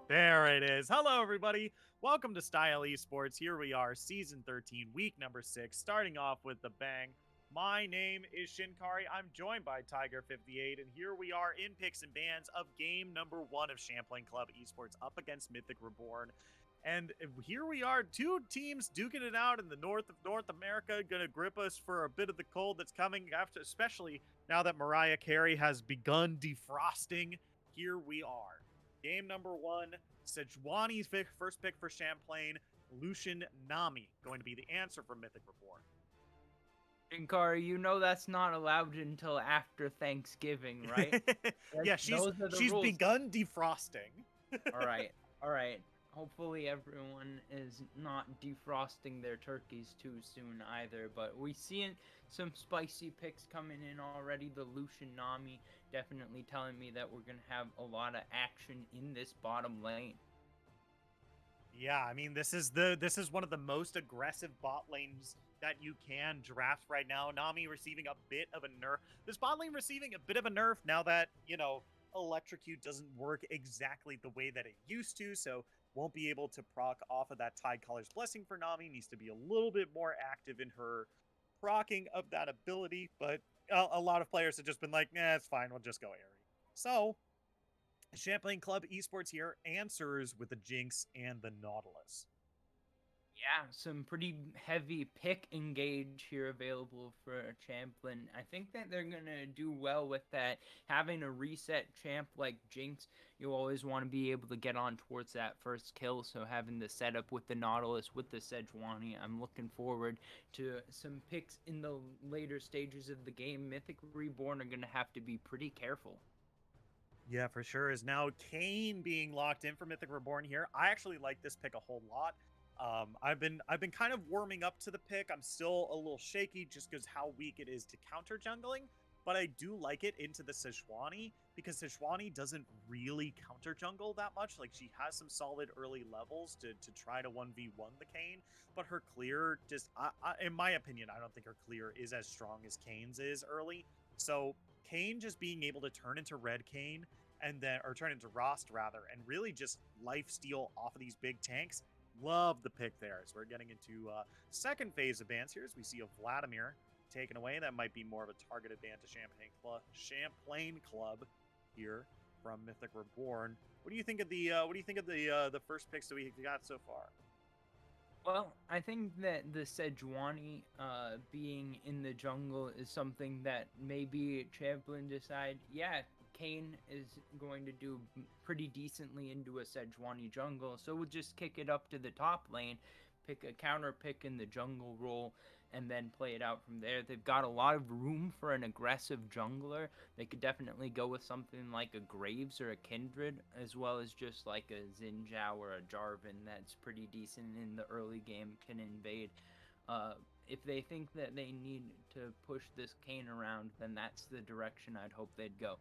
There it is. Hello, everybody. Welcome to Style Esports. Here we are, Season 13, Week number 6, starting off with the bang. My name is Shinkari. I'm joined by Tiger58, and here we are in picks and bans of game number 1 of Champlain Club Esports up against Mythic Reborn. And here we are, two teams duking it out in the north of North America, going to grip us for a bit of the cold that's coming after, especially now that Mariah Carey has begun defrosting. Here we are. Game number 1, Sejuani's first pick for Champlain, Lucian Nami, going to be the answer for Mythic Reborn. Shinkari, you know that's not allowed until after Thanksgiving, right? Yeah, Those are the she's rules. begun defrosting. All right. Hopefully everyone is not defrosting their turkeys too soon either, but we seeing some spicy picks coming in already. The Lucian Nami definitely telling me that we're going to have a lot of action in this bottom lane. Yeah, I mean this is one of the most aggressive bot lanes that you can draft right now. Nami receiving a bit of a nerf. This bot lane receiving a bit of a nerf now that, Electrocute doesn't work exactly the way that it used to, so won't be able to proc off of that Tide Caller's Blessing for Nami. Needs to be a little bit more active in her procking of that ability, but a lot of players have just been like, nah, it's fine, we'll just go Aerie. So, Champlain Club Esports here answers with the Jinx and the Nautilus. Yeah, some pretty heavy pick engage here available for Champlain. I think that they're going to do well with that. Having a reset champ like Jinx, you always want to be able to get on towards that first kill. So having the setup with the Nautilus, with the Sejuani, I'm looking forward to some picks in the later stages of the game. Mythic Reborn are going to have to be pretty careful. Yeah, for sure. Is now Kayn being locked in for Mythic Reborn here. I actually like this pick a whole lot. I've been kind of warming up to the pick. I'm still a little shaky just because how weak it is to counter jungling, but I do like it into the Sejuani because Sejuani doesn't really counter jungle that much. Like she has some solid early levels to try to 1v1 the Kayn, but her clear just, in my opinion, I don't think her clear is as strong as Kayn's is early. So Kayn just being able to turn into Red Kayn and then, or turn into Rost rather, and really just life steal off of these big tanks. Love the pick there. So we're getting into second phase of bans here as we see a Vladimir taken away. That might be more of a targeted ban to Champlain Club here from Mythic Reborn. What do you think of the first picks that we got so far? Well, I think that the Sejuani being in the jungle is something that maybe Champlain decide, yeah, Kayn is going to do pretty decently into a Sejuani jungle, so we'll just kick it up to the top lane, pick a counter pick in the jungle role, and then play it out from there. They've got a lot of room for an aggressive jungler. They could definitely go with something like a Graves or a Kindred, as well as just like a Xin Zhao or a Jarvan that's pretty decent in the early game, can invade. If they think that they need to push this Kayn around, then that's the direction I'd hope they'd go.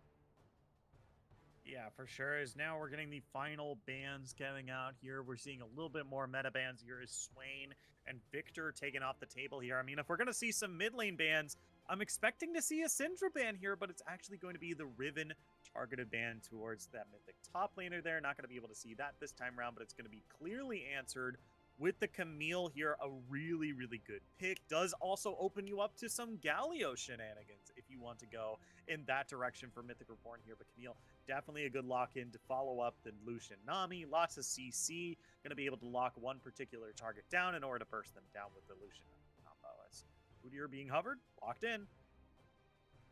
Yeah, for sure. Is now we're getting the final bans coming out here. We're seeing a little bit more meta bans here. Is Swain and Victor taken off the table here? I mean, if we're going to see some mid lane bans, I'm expecting to see a Syndra ban here, but it's actually going to be the Riven targeted ban towards that Mythic top laner there. Not going to be able to see that this time around, but it's going to be clearly answered with the Camille here. A really, really good pick. Does also open you up to some Galio shenanigans if you want to go in that direction for Mythic Reborn here. But Camille, definitely a good lock-in to follow up the Lucian Nami. Lots of CC. Going to be able to lock one particular target down in order to burst them down with the Lucian combo. As Udyr being hovered, locked in.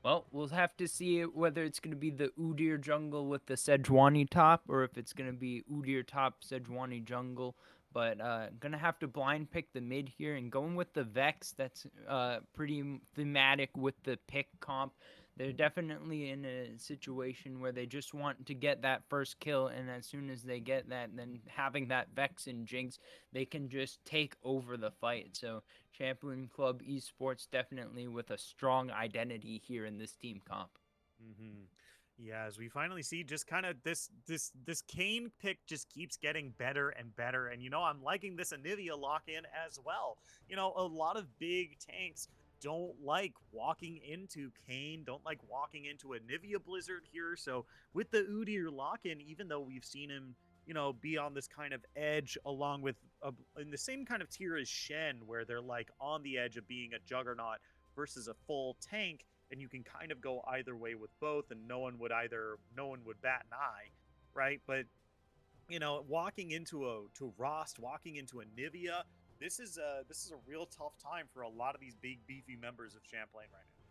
Well, we'll have to see whether it's going to be the Udyr jungle with the Sejuani top, or if it's going to be Udyr top, Sejuani jungle. But gonna have to blind pick the mid here, and going with the Vex. That's pretty thematic with the pick comp. They're definitely in a situation where they just want to get that first kill, and as soon as they get that, then having that Vex and Jinx, they can just take over the fight. So Champlain Club Esports definitely with a strong identity here in this team comp. Yeah, as we finally see just kind of this Kayn pick just keeps getting better and better. And I'm liking this Anivia lock in as well. A lot of big tanks don't like walking into Kane, don't like walking into a Nivea Blizzard here. So with the Udyr lock-in, even though we've seen him, be on this kind of edge along with in the same kind of tier as Shen, where they're like on the edge of being a juggernaut versus a full tank, and you can kind of go either way with both, and no one would bat an eye, right? But walking into to Rost, walking into a Nivea, this is a real tough time for a lot of these big beefy members of Champlain right now.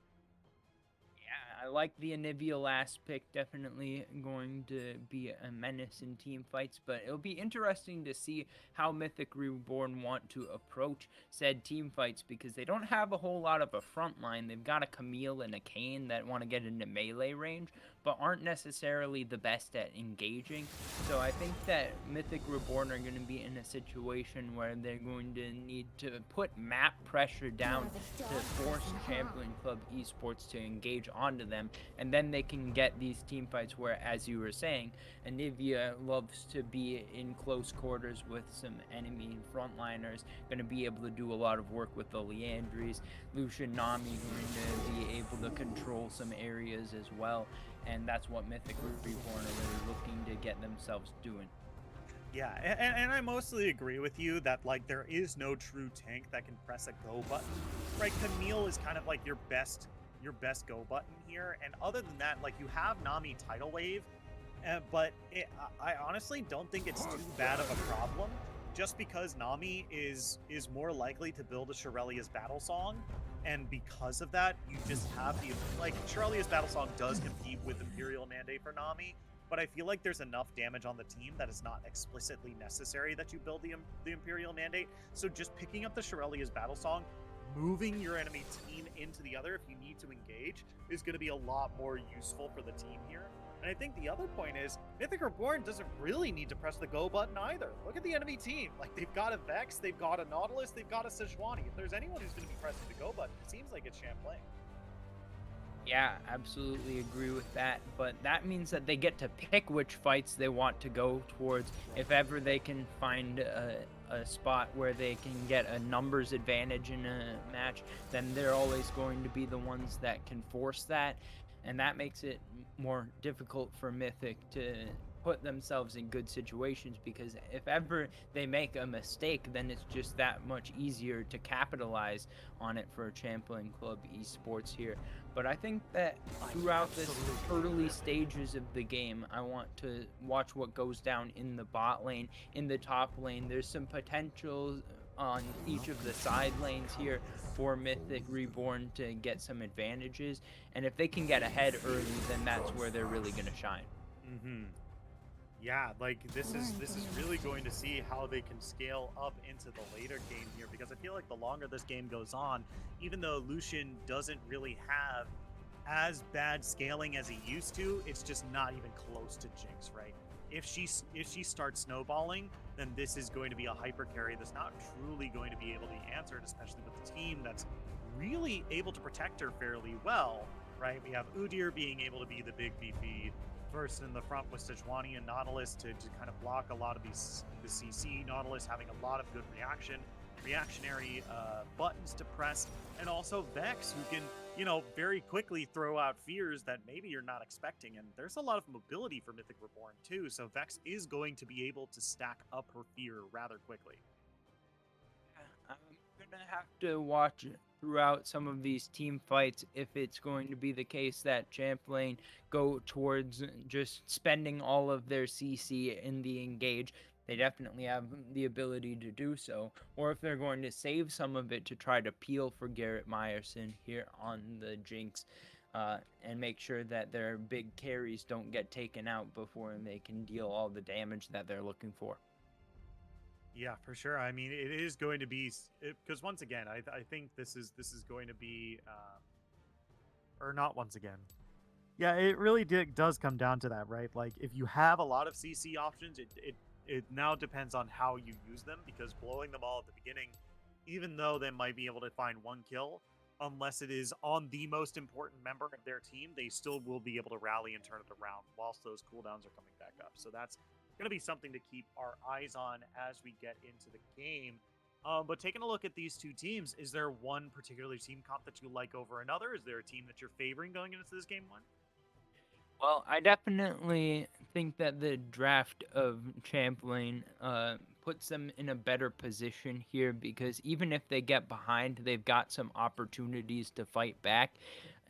Yeah, I like the Anivia last pick. Definitely going to be a menace in team fights, but it'll be interesting to see how Mythic Reborn want to approach said team fights because they don't have a whole lot of a front line. They've got a Camille and a Kane that want to get into melee range, but aren't necessarily the best at engaging. So I think that Mythic Reborn are going to be in a situation where they're going to need to put map pressure down to force Champlain Club Esports to engage onto them, and then they can get these team fights where, as you were saying, Anivia loves to be in close quarters with some enemy frontliners, going to be able to do a lot of work with the Leandries. Lucian Nami going to be able to control some areas as well, and that's what Mythic Reborn are really looking to get themselves doing. Yeah, and I mostly agree with you that like there is no true tank that can press a go button, right? Camille is kind of like your best go button here, and other than that, like you have Nami tidal wave, but I honestly don't think it's too bad of a problem, just because Nami is more likely to build a Shirelia's battle song, and because of that, you just have the like Shirelia's battle song does compete with Imperial Mandate for Nami, but I feel like there's enough damage on the team that is not explicitly necessary that you build the Imperial Mandate. So just picking up the Shirelia's battle song, moving your enemy team into the other if you need to engage is going to be a lot more useful for the team here. And I think the other point is Mythic Reborn doesn't really need to press the go button either. Look at the enemy team. Like they've got a Vex, they've got a Nautilus, they've got a Sejuani. If there's anyone who's going to be pressing the go button, it seems like it's Champlain. Yeah, absolutely agree with that. But that means that they get to pick which fights they want to go towards. If ever they can find a spot where they can get a numbers advantage in a match, then they're always going to be the ones that can force that. And that makes it more difficult for Mythic to put themselves in good situations, because if ever they make a mistake, then it's just that much easier to capitalize on it for Champlain Club Esports here. But I think that throughout this early stages of the game, I want to watch what goes down in the bot lane, in the top lane. There's some potential on each of the side lanes here for Mythic Reborn to get some advantages, and if they can get ahead early, then that's where they're really going to shine. Mm-hmm. Yeah, like this is really going to see how they can scale up into the later game here, because I feel like the longer this game goes on, even though Lucian doesn't really have as bad scaling as he used to, it's just not even close to Jinx, right? If she starts snowballing, then this is going to be a hyper carry that's not truly going to be able to be answered, especially with the team that's really able to protect her fairly well, right? We have Udyr being able to be the big beefy first in the front with Sejuani and Nautilus to kind of block a lot of the CC. Nautilus having a lot of good reactionary buttons to press, and also Vex, who can, very quickly throw out fears that maybe you're not expecting. And there's a lot of mobility for Mythic Reborn too, so Vex is going to be able to stack up her fear rather quickly. I'm gonna have to watch throughout some of these team fights if it's going to be the case that Champlain go towards just spending all of their CC in the engage. They definitely have the ability to do so, or if they're going to save some of it to try to peel for Garrett Myerson here on the Jinx, and make sure that their big carries don't get taken out before they can deal all the damage that they're looking for. Yeah, for sure. I mean, it is going to be, because once again, I think this is going to be, or not once again. Yeah, it really does come down to that, right? Like, if you have a lot of CC options, it now depends on how you use them, because blowing them all at the beginning, even though they might be able to find one kill, unless it is on the most important member of their team, they still will be able to rally and turn it around whilst those cooldowns are coming back up. So that's going to be something to keep our eyes on as we get into the game. But taking a look at these two teams, is there one particular team comp that you like over another? Is there a team that you're favoring going into this game one? Well, I definitely think that the draft of Champlain puts them in a better position here because even if they get behind, they've got some opportunities to fight back.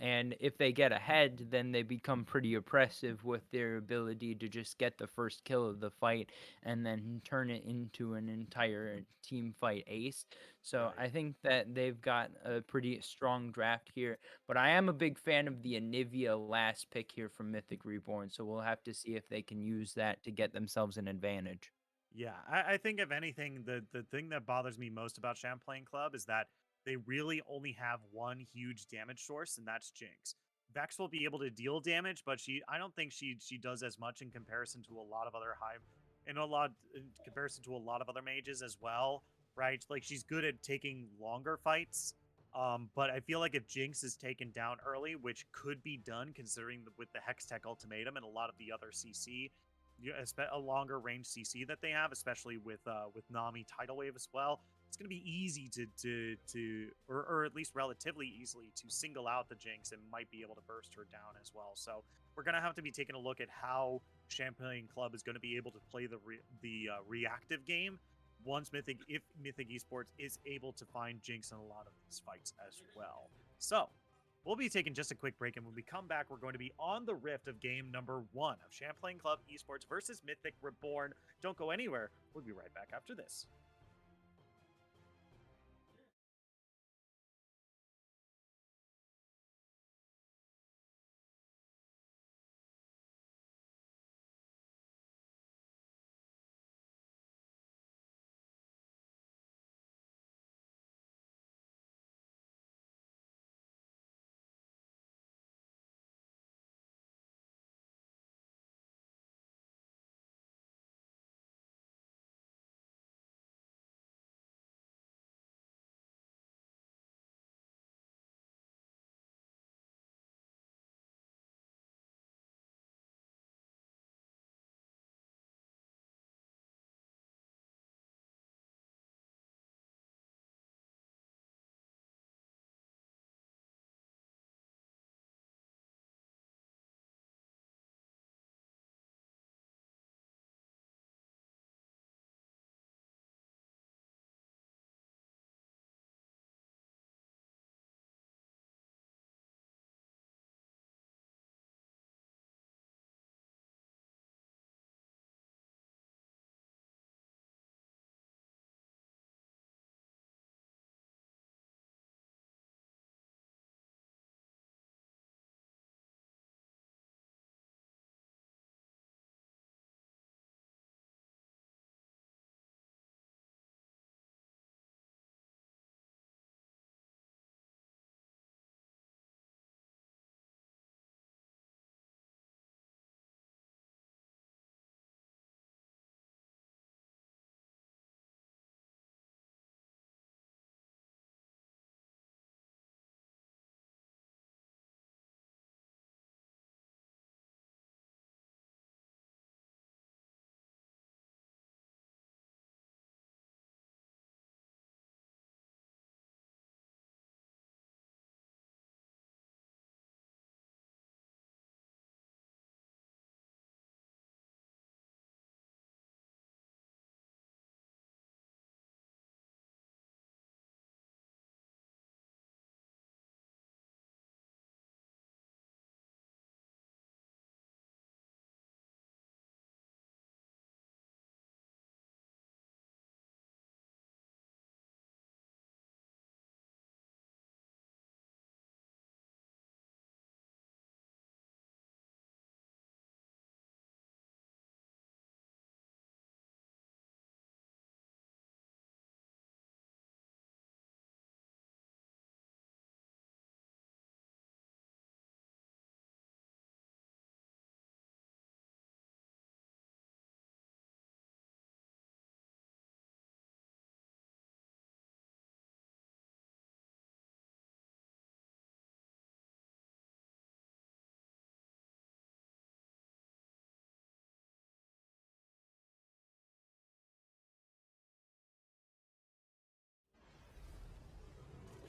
And if they get ahead, then they become pretty oppressive with their ability to just get the first kill of the fight and then turn it into an entire team fight ace. So Right. I think that they've got a pretty strong draft here. But I am a big fan of the Anivia last pick here from Mythic Reborn, so we'll have to see if they can use that to get themselves an advantage. Yeah, I think if anything, the thing that bothers me most about Champlain Club is that they really only have one huge damage source, and that's Jinx. Vex will be able to deal damage, but I don't think she does as much in comparison to a lot of other in comparison to a lot of other mages as well, right? Like she's good at taking longer fights. But I feel like if Jinx is taken down early, which could be done considering with the Hextech ultimatum and a lot of the other CC, a longer range CC that they have, especially with Nami tidal wave as well. It's going to be easy or at least relatively easily to single out the Jinx and might be able to burst her down as well. So we're going to have to be taking a look at how Champlain Club is going to be able to play the reactive game if Mythic Esports is able to find Jinx in a lot of these fights as well. So we'll be taking just a quick break, and when we come back, we're going to be on the rift of game number 1 of Champlain Club Esports versus Mythic Reborn. Don't go anywhere. We'll be right back after this.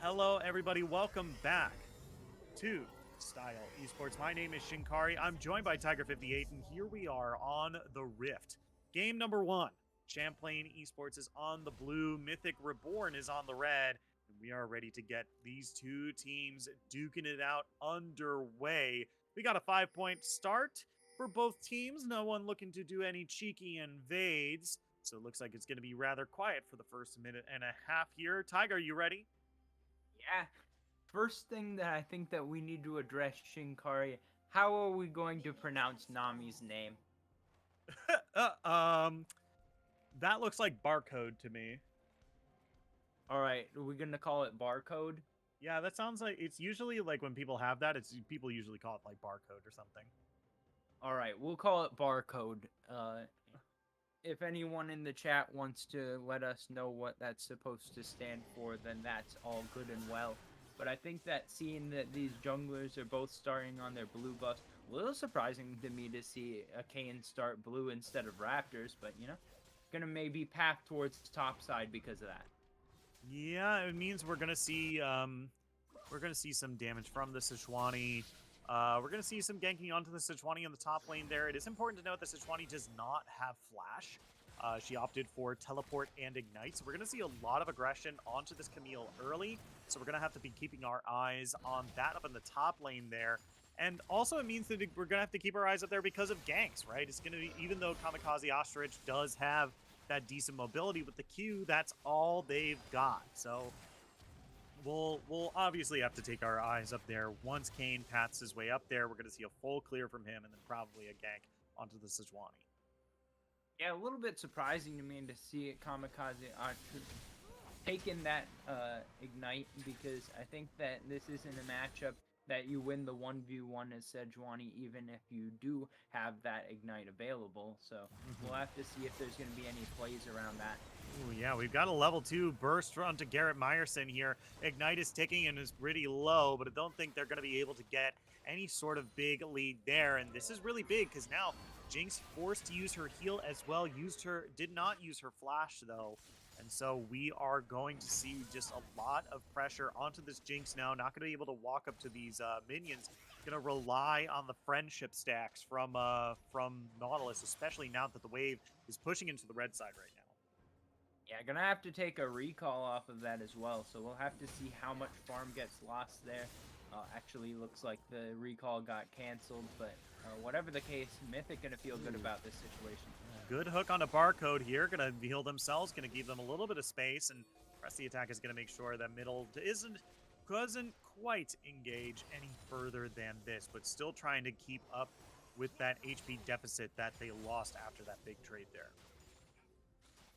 Hello, everybody. Welcome back to Style Esports. My name is Shinkari. I'm joined by Tiger58, and here we are on the Rift. Game number 1. Champlain Esports is on the blue. Mythic Reborn is on the red. And we are ready to get these two teams duking it out underway. We got a 5-point start for both teams. No one looking to do any cheeky invades. So it looks like it's going to be rather quiet for the first minute and a half here. Tiger, you ready? Yeah. First thing that I think that we need to address, Shinkari, how are we going to pronounce Nami's name? That looks like barcode to me. All right, are we gonna call it barcode? Yeah, that sounds like it's usually like when people have that, it's people usually call it like barcode or something. All right, we'll call it barcode. If anyone in the chat wants to let us know what that's supposed to stand for, then that's all good and well. But I think that seeing that these junglers are both starting on their blue buffs, a little surprising to me to see a Kayn start blue instead of Raptors, but you know, gonna maybe path towards top side because of that. Yeah, it means we're gonna see some damage from the Sejuani. We're gonna see some ganking onto the Sejuani in the top lane there. It is important to note that Sejuani does not have flash. She opted for teleport and ignite, so we're gonna see a lot of aggression onto this Camille early. So we're gonna have to be keeping our eyes on that up in the top lane there. And also it means that we're gonna have to keep our eyes up there because of ganks, right? It's gonna be, even though Kamikaze Ostrich does have that decent mobility with the Q, that's all they've got. So we'll obviously have to take our eyes up there. Once Kayn paths his way up there, we're going to see a full clear from him and then probably a gank onto the Sejuani. Yeah, a little bit surprising to me to see it Kamikaze taking that ignite, because I think that this isn't a matchup that you win the 1v1 as Sejuani, even if you do have that ignite available. So we'll have to see if there's going to be any plays around that. Ooh, yeah, we've got a level 2 burst onto Garrett Meyerson here. Ignite is ticking and is pretty low, but I don't think they're going to be able to get any sort of big lead there. And this is really big because now Jinx forced to use her heal as well. Did not use her flash though. And so we are going to see just a lot of pressure onto this Jinx now. Not going to be able to walk up to these minions. Going to rely on the friendship stacks from Nautilus, especially now that the wave is pushing into the red side right now. Yeah, gonna have to take a recall off of that as well, so we'll have to see how much farm gets lost there. Actually, looks like the recall got canceled, but whatever the case, Mythic gonna feel good about this situation. Good hook on a barcode here, gonna heal themselves, gonna give them a little bit of space, and press the attack is gonna make sure that middle doesn't quite engage any further than this, but still trying to keep up with that HP deficit that they lost after that big trade there.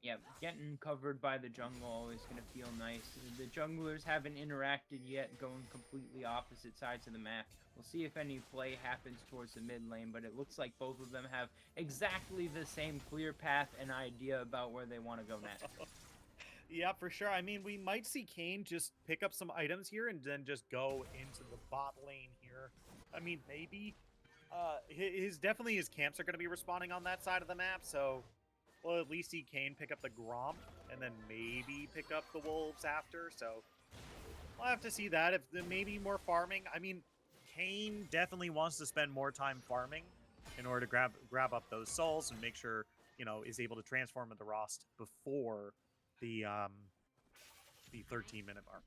Yeah, getting covered by the jungle always going to feel nice. The junglers haven't interacted yet, going completely opposite sides of the map. We'll see if any play happens towards the mid lane, but it looks like both of them have exactly the same clear path and idea about where they want to go next. Yeah, for sure. I mean, we might see Kayn just pick up some items here and then just go into the bot lane here. I mean, maybe. Definitely his camps are going to be responding on that side of the map, so we'll at least see Kayn pick up the Gromp and then maybe pick up the Wolves after. So we'll have to see that. If maybe more farming. I mean, Kayn definitely wants to spend more time farming in order to grab up those souls and make sure, you know, is able to transform into Rost before the 13-minute mark.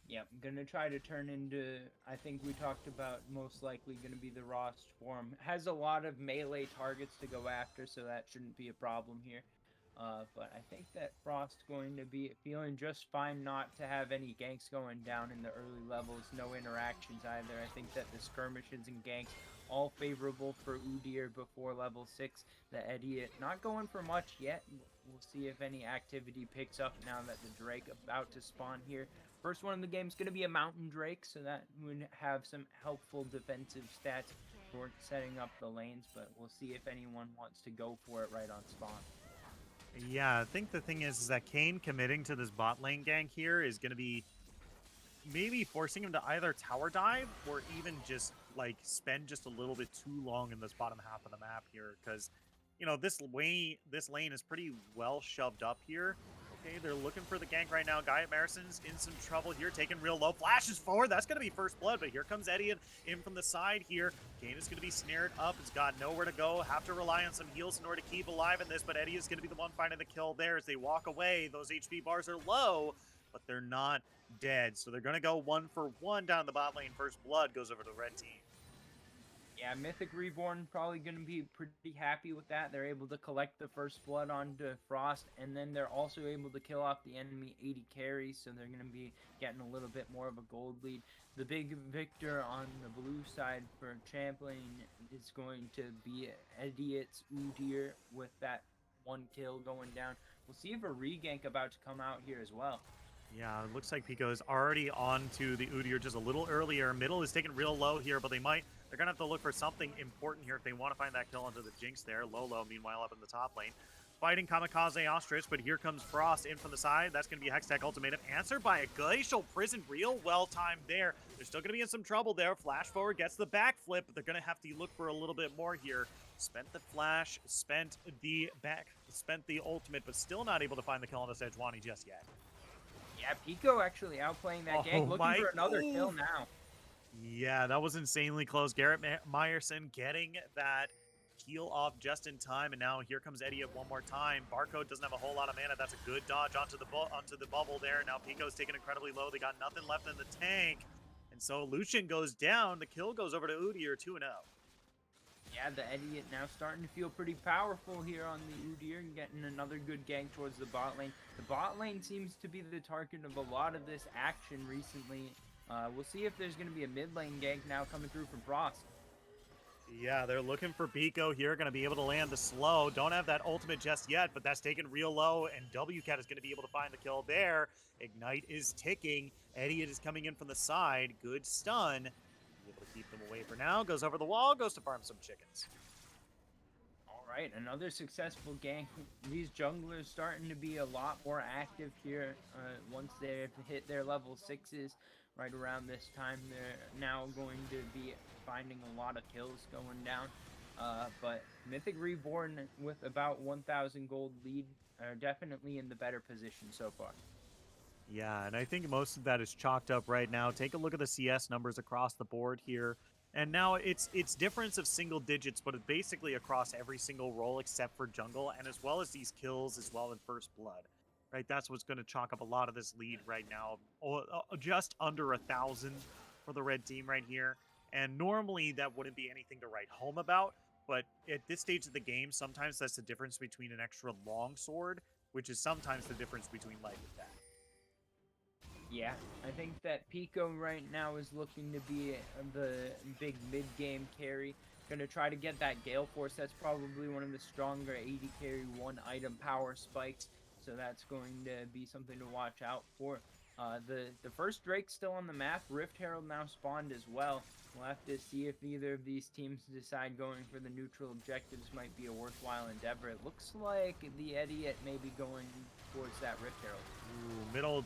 Yep, gonna try to turn into, I think we talked about most likely gonna be the Rost form. Has a lot of melee targets to go after, so that shouldn't be a problem here. But I think that Frost's going to be feeling just fine not to have any ganks going down in the early levels, no interactions either. I think that the skirmishes and ganks all favorable for Udyr before level 6. The Idiot not going for much yet. We'll see if any activity picks up now that the Drake about to spawn here. First one in the game is going to be a Mountain Drake, so that would have some helpful defensive stats for setting up the lanes, but we'll see if anyone wants to go for it right on spawn. Yeah, I think the thing is that Kayn committing to this bot lane gank here is going to be maybe forcing him to either tower dive or even just like spend just a little bit too long in this bottom half of the map here, because you know this lane is pretty well shoved up here. Okay, they're looking for the gank right now. Guy at Marison's in some trouble here, taking real low. Flashes forward. That's going to be first blood, but here comes Eddie in from the side here. Kane is going to be snared up. Has got nowhere to go. Have to rely on some heals in order to keep alive in this, but Eddie is going to be the one finding the kill there as they walk away. Those HP bars are low, but they're not dead. So they're going to go 1 for 1 down the bot lane. First blood goes over to the red team. Yeah, Mythic Reborn probably going to be pretty happy with that. They're able to collect the first blood onto Frost, and then they're also able to kill off the enemy 80 carries, so they're going to be getting a little bit more of a gold lead. The big victor on the blue side for Champlain is going to be Idiot's Udyr with that 1 kill going down. We'll see if a regank about to come out here as well. Yeah, it looks like Pico is already on to the Udyr just a little earlier. Middle is taking real low here, but they're going to have to look for something important here if they want to find that kill onto the Jinx there. Lolo, meanwhile, up in the top lane. Fighting Kamikaze Ostrich, but here comes Frost in from the side. That's going to be a Hextech Ultimatum. Answered by a Glacial Prison. Real well-timed there. They're still going to be in some trouble there. Flash forward, gets the backflip, but they're going to have to look for a little bit more here. Spent the flash, spent the ultimate, but still not able to find the kill on the Sejuani just yet. Yeah, Pico actually outplaying that gank, looking for another kill now. Yeah, that was insanely close. Garrett Meyerson getting that heal off just in time, and now here comes Eddie one more time. Barcode doesn't have a whole lot of mana. That's a good dodge onto the bubble there. Now Pico's taken incredibly low. They got nothing left in the tank, and so Lucian goes down. The kill goes over to Udyr, 2-0. Yeah, the Idiot now starting to feel pretty powerful here on the Udyr and getting another good gank towards the bot lane. The bot lane seems to be the target of a lot of this action recently. We'll see if there's going to be a mid lane gank now coming through from Frost. Yeah, they're looking for Pico here, going to be able to land the slow. Don't have that ultimate just yet, but that's taken real low, and WCAT is going to be able to find the kill there. Ignite is ticking. Idiot is coming in from the side. Good stun. Able to keep them away for now. Goes over the wall, goes to farm some chickens. All right, another successful gank. These junglers starting to be a lot more active here. Once they hit their level 6s, right around this time, they're now going to be finding a lot of kills going down. But Mythic Reborn with about 1,000 gold lead are definitely in the better position so far. Yeah, and I think most of that is chalked up right now. Take a look at the CS numbers across the board here. And now it's difference of single digits, but it's basically across every single role except for jungle, and as well as these kills as well in first blood. Right, that's what's going to chalk up a lot of this lead right now. Just under 1,000 for the red team right here. And normally that wouldn't be anything to write home about, but at this stage of the game, sometimes that's the difference between an extra long sword, which is sometimes the difference between life and death. Yeah, I think that Pico right now is looking to be the big mid-game carry. Gonna try to get that Gale Force. That's probably one of the stronger 80 carry 1-item power spikes. So that's going to be something to watch out for. The first Drake's still on the map. Rift Herald now spawned as well. We'll have to see if either of these teams decide going for the neutral objectives might be a worthwhile endeavor. It looks like the Idiot may be going towards that Rift Herald. Ooh, middle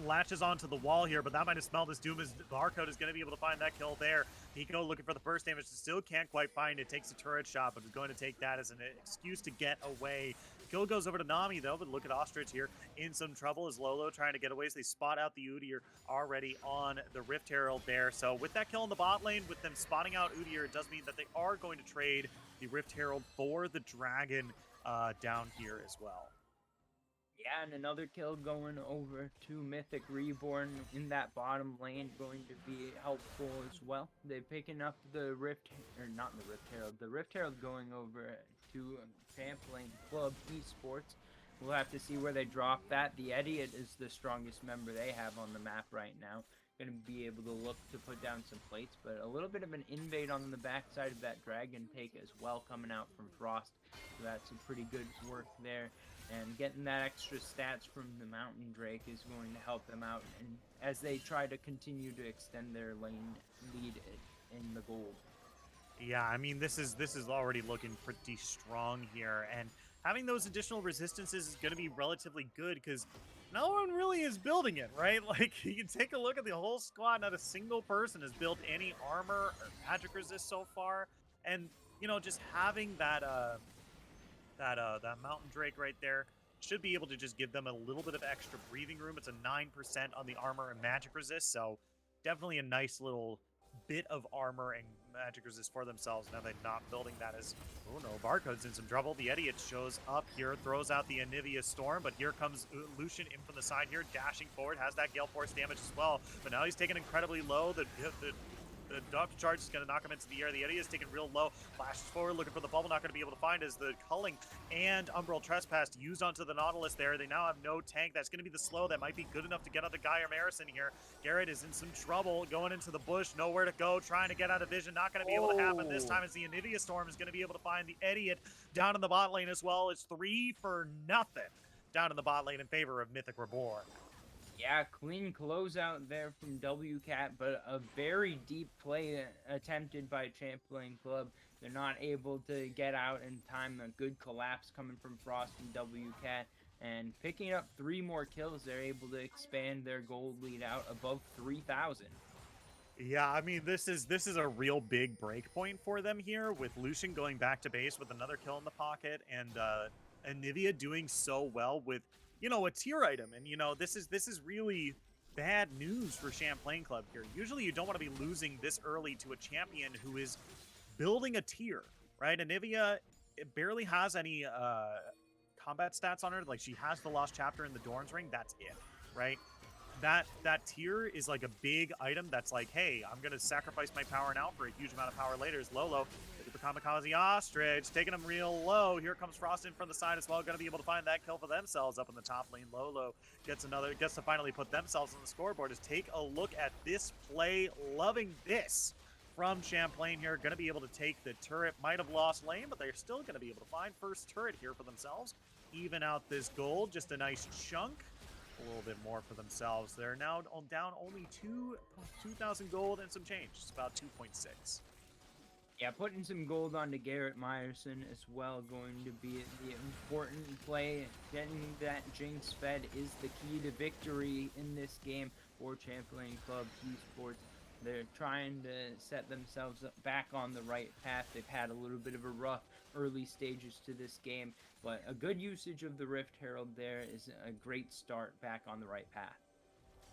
latches onto the wall here, but that might have smelled as doom as Barcode is going to be able to find that kill there. Pico looking for the first damage, still can't quite find it. Takes a turret shot, but is going to take that as an excuse to get away. Kill goes over to Nami, though, but look at Ostrich here in some trouble as Lolo trying to get away. So they spot out the Udyr already on the Rift Herald there. So with that kill in the bot lane, with them spotting out Udyr, it does mean that they are going to trade the Rift Herald for the Dragon down here as well. Yeah, and another kill going over to Mythic Reborn in that bottom lane, going to be helpful as well. They're picking up the Rift, or not the Rift Herald, the Rift Herald going over to Champlain Club Esports. We'll have to see where they drop that. The Idiot is the strongest member they have on the map right now. Going to be able to look to put down some plates, but a little bit of an invade on the backside of that dragon take as well coming out from Frost. So that's a pretty good work there. And getting that extra stats from the Mountain Drake is going to help them out, and as they try to continue to extend their lane lead in the gold. Yeah, I mean, this is already looking pretty strong here, and having those additional resistances is going to be relatively good because no one really is building it, right? Like, you can take a look at the whole squad. Not a single person has built any armor or magic resist so far, and you know, just having that Mountain Drake right there should be able to just give them a little bit of extra breathing room. It's a 9% on the armor and magic resist, so definitely a nice little bit of armor and magic resist for themselves. Now they're not building that as, oh no, Barcode's in some trouble. The Idiot shows up here, throws out the Anivia Storm, but here comes Lucian in from the side here, dashing forward, has that Gale Force damage as well, but now he's taken incredibly low. The depth charge is going to knock him into the air. The Idiot is taken real low, flashes forward, looking for the bubble, not going to be able to find as the culling and Umbral Trespass used onto the Nautilus there. They now have no tank. That's going to be the slow that might be good enough to get out the Guy or Marison here. Garrett is in some trouble, going into the bush, nowhere to go, trying to get out of vision. Not going to be able to happen this time as the Anivia Storm is going to be able to find the Idiot down in the bot lane as well. It's 3 for nothing down in the bot lane in favor of Mythic Reborn. Yeah, clean closeout there from WCAT, but a very deep play attempted by Champlain Club. They're not able to get out in time. A good collapse coming from Frost and WCAT. And picking up 3 more kills, they're able to expand their gold lead out above 3,000. Yeah, I mean, this is a real big break point for them here, with Lucian going back to base with another kill in the pocket, and Anivia doing so well with, you know, a tier item. And, you know, this is really bad news for Champlain Club here. Usually you don't want to be losing this early to a champion who is building a tier, right? Anivia barely has any combat stats on her. Like, she has the Lost Chapter in the Dorn's Ring. That's it, right? That tier is like a big item that's like, hey, I'm going to sacrifice my power now for a huge amount of power later. Is Lolo. Look at the Kamikaze Ostrich, taking them real low. Here comes Frost in from the side as well. Going to be able to find that kill for themselves up in the top lane. Lolo gets to finally put themselves on the scoreboard. Just take a look at this play. Loving this from Champlain here. Going to be able to take the turret. Might have lost lane, but they're still going to be able to find first turret here for themselves. Even out this gold. Just a nice chunk. A little bit more for themselves. They're now down only 2,000 gold and some change. It's about 2.6. Yeah, putting some gold onto Garrett Myerson as well going to be the important play. Getting that Jinx fed is the key to victory in this game for Champlain Club Esports. They're trying to set themselves back on the right path. They've had a little bit of a rough early stages to this game, but a good usage of the Rift Herald there is a great start back on the right path.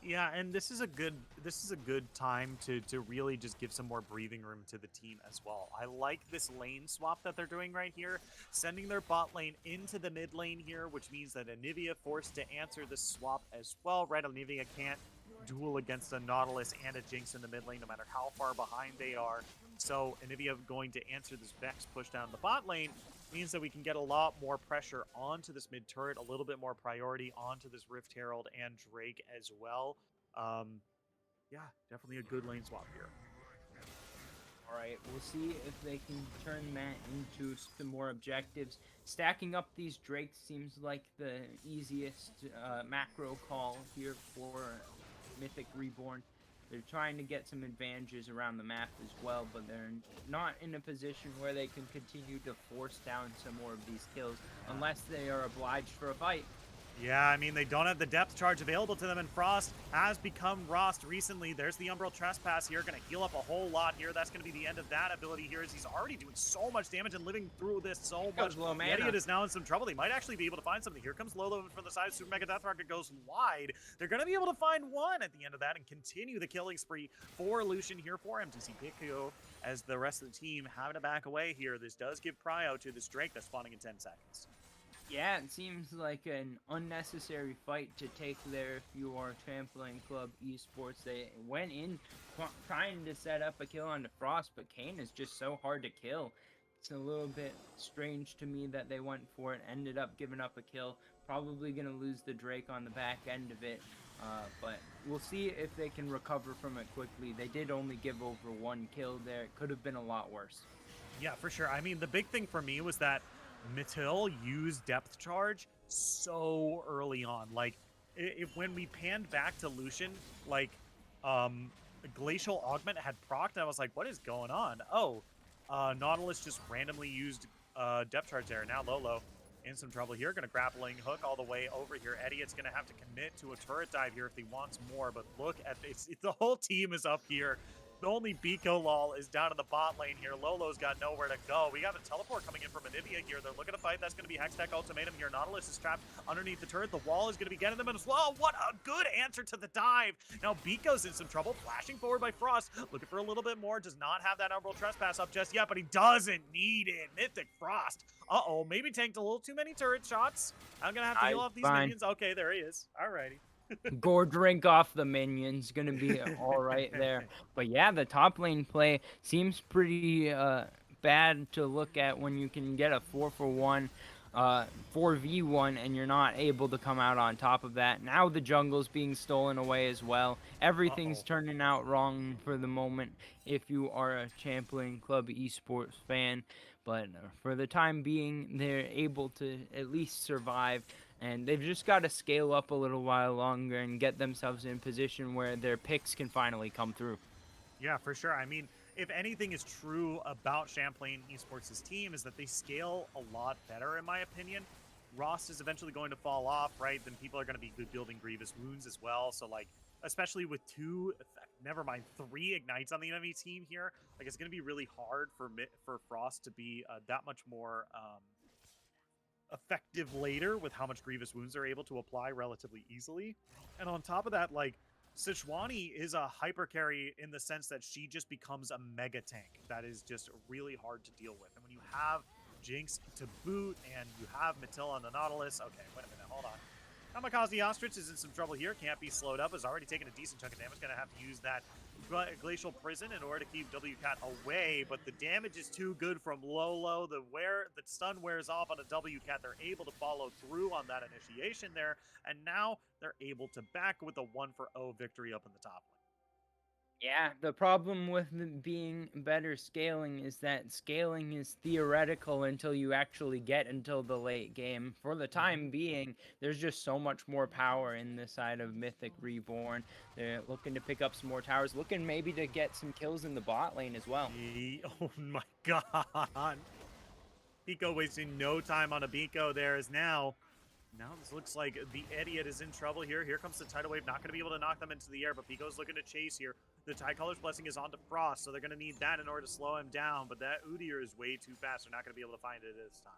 Yeah, and this is a good time to really just give some more breathing room to the team as well. I like this lane swap that they're doing right here, sending their bot lane into the mid lane here, which means that Anivia forced to answer the swap as well, right? Anivia can't duel against a Nautilus and a Jinx in the mid lane, no matter how far behind they are. So Anivia going to answer this Vex push down the bot lane means that we can get a lot more pressure onto this mid turret, a little bit more priority onto this Rift Herald and Drake as well. Yeah, definitely a good lane swap here. All right, we'll see if they can turn that into some more objectives. Stacking up these Drakes seems like the easiest macro call here for Mythic Reborn. They're trying to get some advantages around the map as well, but they're not in a position where they can continue to force down some more of these kills unless they are obliged for a fight. Yeah, I mean, they don't have the depth charge available to them, and Frost has become Rost recently. There's the Umbral Trespass here, going to heal up a whole lot here. That's going to be the end of that ability here, as he's already doing so much damage and living through this so much. The Idiot is now in some trouble. They might actually be able to find something. Here comes Lolo from the side. Super Mega Death Rocket goes wide. They're going to be able to find one at the end of that and continue the killing spree for Lucian here for MTC Pico, as the rest of the team having to back away here. This does give prio to this Drake that's spawning in 10 seconds. Yeah, it seems like an unnecessary fight to take there if you are Champlain Club Esports. They went in trying to set up a kill onto Frost, but Kane is just so hard to kill. It's a little bit strange to me that they went for it, ended up giving up a kill. Probably going to lose the Drake on the back end of it, but we'll see if they can recover from it quickly. They did only give over 1 kill there. It could have been a lot worse. Yeah, for sure. I mean, the big thing for me was that Matil used depth charge so early on. Like, when we panned back to Lucian, like, Glacial Augment had procced, and I was like, what is going on? Oh, Nautilus just randomly used depth charge there. Now Lolo in some trouble here. Going to grappling hook all the way over here. Idiot's going to have to commit to a turret dive here if he wants more, but look at this. The whole team is up here. only Biko lol is down in the bot lane here. Lolo's got nowhere to go. We got a teleport coming in from Anivia here. They're looking to fight. That's going to be Hextech Ultimatum here. Nautilus is trapped underneath the turret. The wall is going to be getting them as well. What a good answer to the dive. Now Biko's in some trouble. Flashing forward by Frost. Looking for a little bit more. Does not have that Umbral Trespass up just yet, but he doesn't need it. Mythic Frost. Uh-oh, maybe tanked a little too many turret shots. I'm going to have to heal off these minions. Okay, there he is. Alrighty. Gore drink off the minions, gonna be all right there. But yeah, the top lane play seems pretty bad to look at when you can get a 4-for-1, 4v1, and you're not able to come out on top of that. Now the jungle's being stolen away as well. Everything's turning out wrong for the moment if you are a Champlain Club Esports fan. But for the time being, they're able to at least survive. And they've just got to scale up a little while longer and get themselves in position where their picks can finally come through. Yeah, for sure. I mean, if anything is true about Champlain Esports' team is that they scale a lot better, in my opinion. Rost is eventually going to fall off, right? Then people are going to be building Grievous Wounds as well. So, like, especially with three Ignites on the enemy team here, like, it's going to be really hard for Frost to be that much more effective later with how much Grievous Wounds they're able to apply relatively easily. And on top of that, like, Sejuani is a hyper carry in the sense that she just becomes a mega tank that is just really hard to deal with. And when you have Jinx to boot and you have Matilda on the Nautilus, okay, wait a minute, hold on. Kamikaze Ostrich is in some trouble here, can't be slowed up, has already taken a decent chunk of damage, gonna have to use that Glacial Prison in order to keep WCAT away, but the damage is too good from Lolo. The stun wears off on a WCAT. They're able to follow through on that initiation there, and now they're able to back with a 1-for-0 victory up in the top lane. Yeah, the problem with being better scaling is that scaling is theoretical until you actually get until the late game. For the time being, there's just so much more power in the side of Mythic Reborn. They're looking to pick up some more towers, looking maybe to get some kills in the bot lane as well. Oh my god. Biko wasting no time on a Biko there is now this looks like the Idiot is in trouble here. Here comes the Tidal Wave. Not going to be able to knock them into the air, but Biko's looking to chase here. The Tidecaller's Blessing is onto Frost, so they're going to need that in order to slow him down, but that Udyr is way too fast. They're not going to be able to find it this time.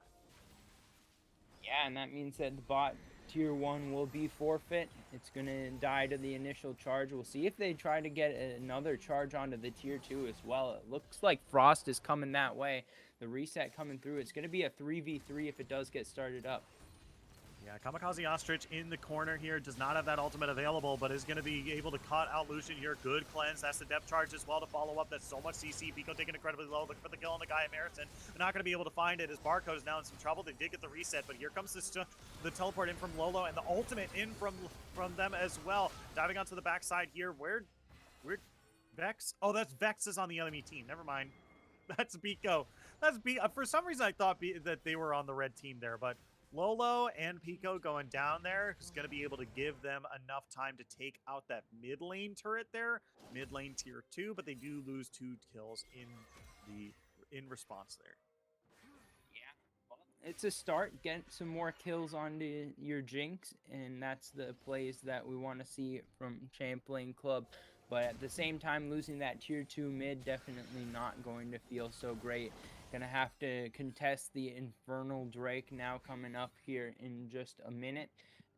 Yeah, and that means that the bot tier 1 will be forfeit. It's going to die to the initial charge. We'll see if they try to get another charge onto the tier 2 as well. It looks like Frost is coming that way. The reset coming through. It's going to be a 3v3 if it does get started up. Yeah, Kamikaze Ostrich in the corner here. Does not have that ultimate available, but is going to be able to cut out Lucian here. Good cleanse. That's the depth charge as well to follow up. That's so much CC. Biko taking incredibly low. Looking for the kill on the guy at Meriton. They're not going to be able to find it as Barcode is now in some trouble. They did get the reset, but here comes the teleport in from Lolo and the ultimate in from them as well. Diving onto the backside here. Where Vex? Oh, that's Vex is on the enemy team. Never mind. That's Biko. For some reason, I thought that they were on the red team there, but Lolo and Pico going down there is going to be able to give them enough time to take out that mid lane turret there, mid lane tier 2, but they do lose 2 kills in response there. Yeah, well, it's a start. Get some more kills onto your Jinx, and that's the plays that we want to see from Champlain Club. But at the same time, losing that tier 2 mid, definitely not going to feel so great. Gonna have to contest the Infernal Drake now coming up here in just a minute.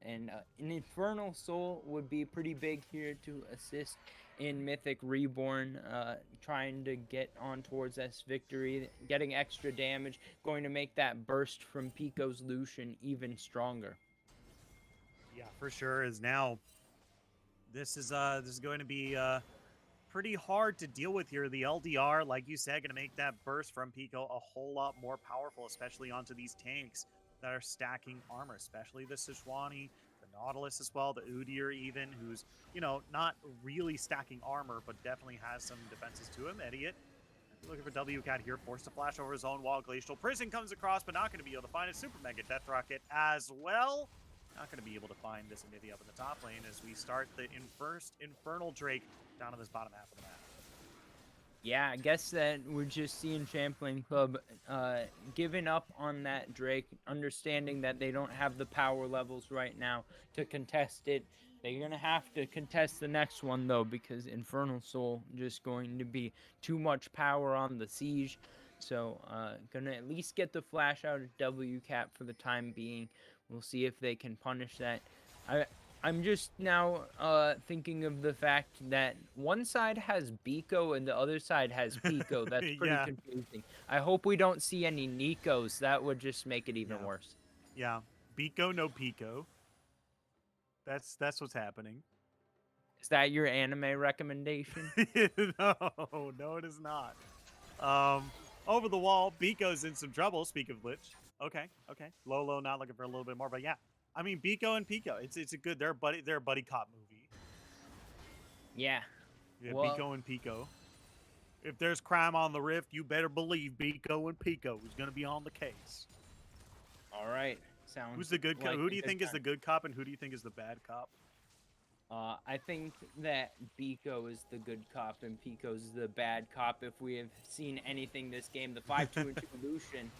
And an Infernal Soul would be pretty big here to assist in Mythic Reborn, trying to get on towards this victory, getting extra damage, going to make that burst from Pico's Lucian even stronger. Yeah, for sure. This is going to be pretty hard to deal with here. The LDR, like you said, going to make that burst from Pico a whole lot more powerful, especially onto these tanks that are stacking armor, especially the Sejuani, the Nautilus as well, the Udyr even, who's, not really stacking armor, but definitely has some defenses to him. Idiot. Looking for WCAT here, forced to flash over his own wall. Glacial Prison comes across, but not going to be able to find a Super Mega Death Rocket as well. Not going to be able to find this Anivia up in the top lane as we start the first Infernal Drake down on this bottom half of the map. Yeah, I guess that we're just seeing Champlain Club giving up on that Drake, understanding that they don't have the power levels right now to contest it. They're going to have to contest the next one, though, because Infernal Soul just going to be too much power on the siege. So, going to at least get the flash out of W cap for the time being. We'll see if they can punish that. I'm just now thinking of the fact that one side has Biko and the other side has Pico. That's pretty Yeah, confusing. I hope we don't see any Nikos. That would just make it even yeah, worse. yeah. Biko no Pico. That's what's happening. Is that your anime recommendation? No, it is not. Um, over the wall, Biko's in some trouble. Speak of which, okay. Lolo not looking for a little bit more, but yeah, I mean Biko and Pico. It's a good. They're a buddy cop movie. Yeah. Yeah, Well, Biko and Pico. If there's crime on the rift, you better believe Biko and Pico is gonna be on the case. all right. Sounds Who's the good cop? like Who a do you good think is the time. good cop, and who do you think is the bad cop? I think that Biko is the good cop and Pico's the bad cop. If we have seen anything this game, the 5-2 evolution.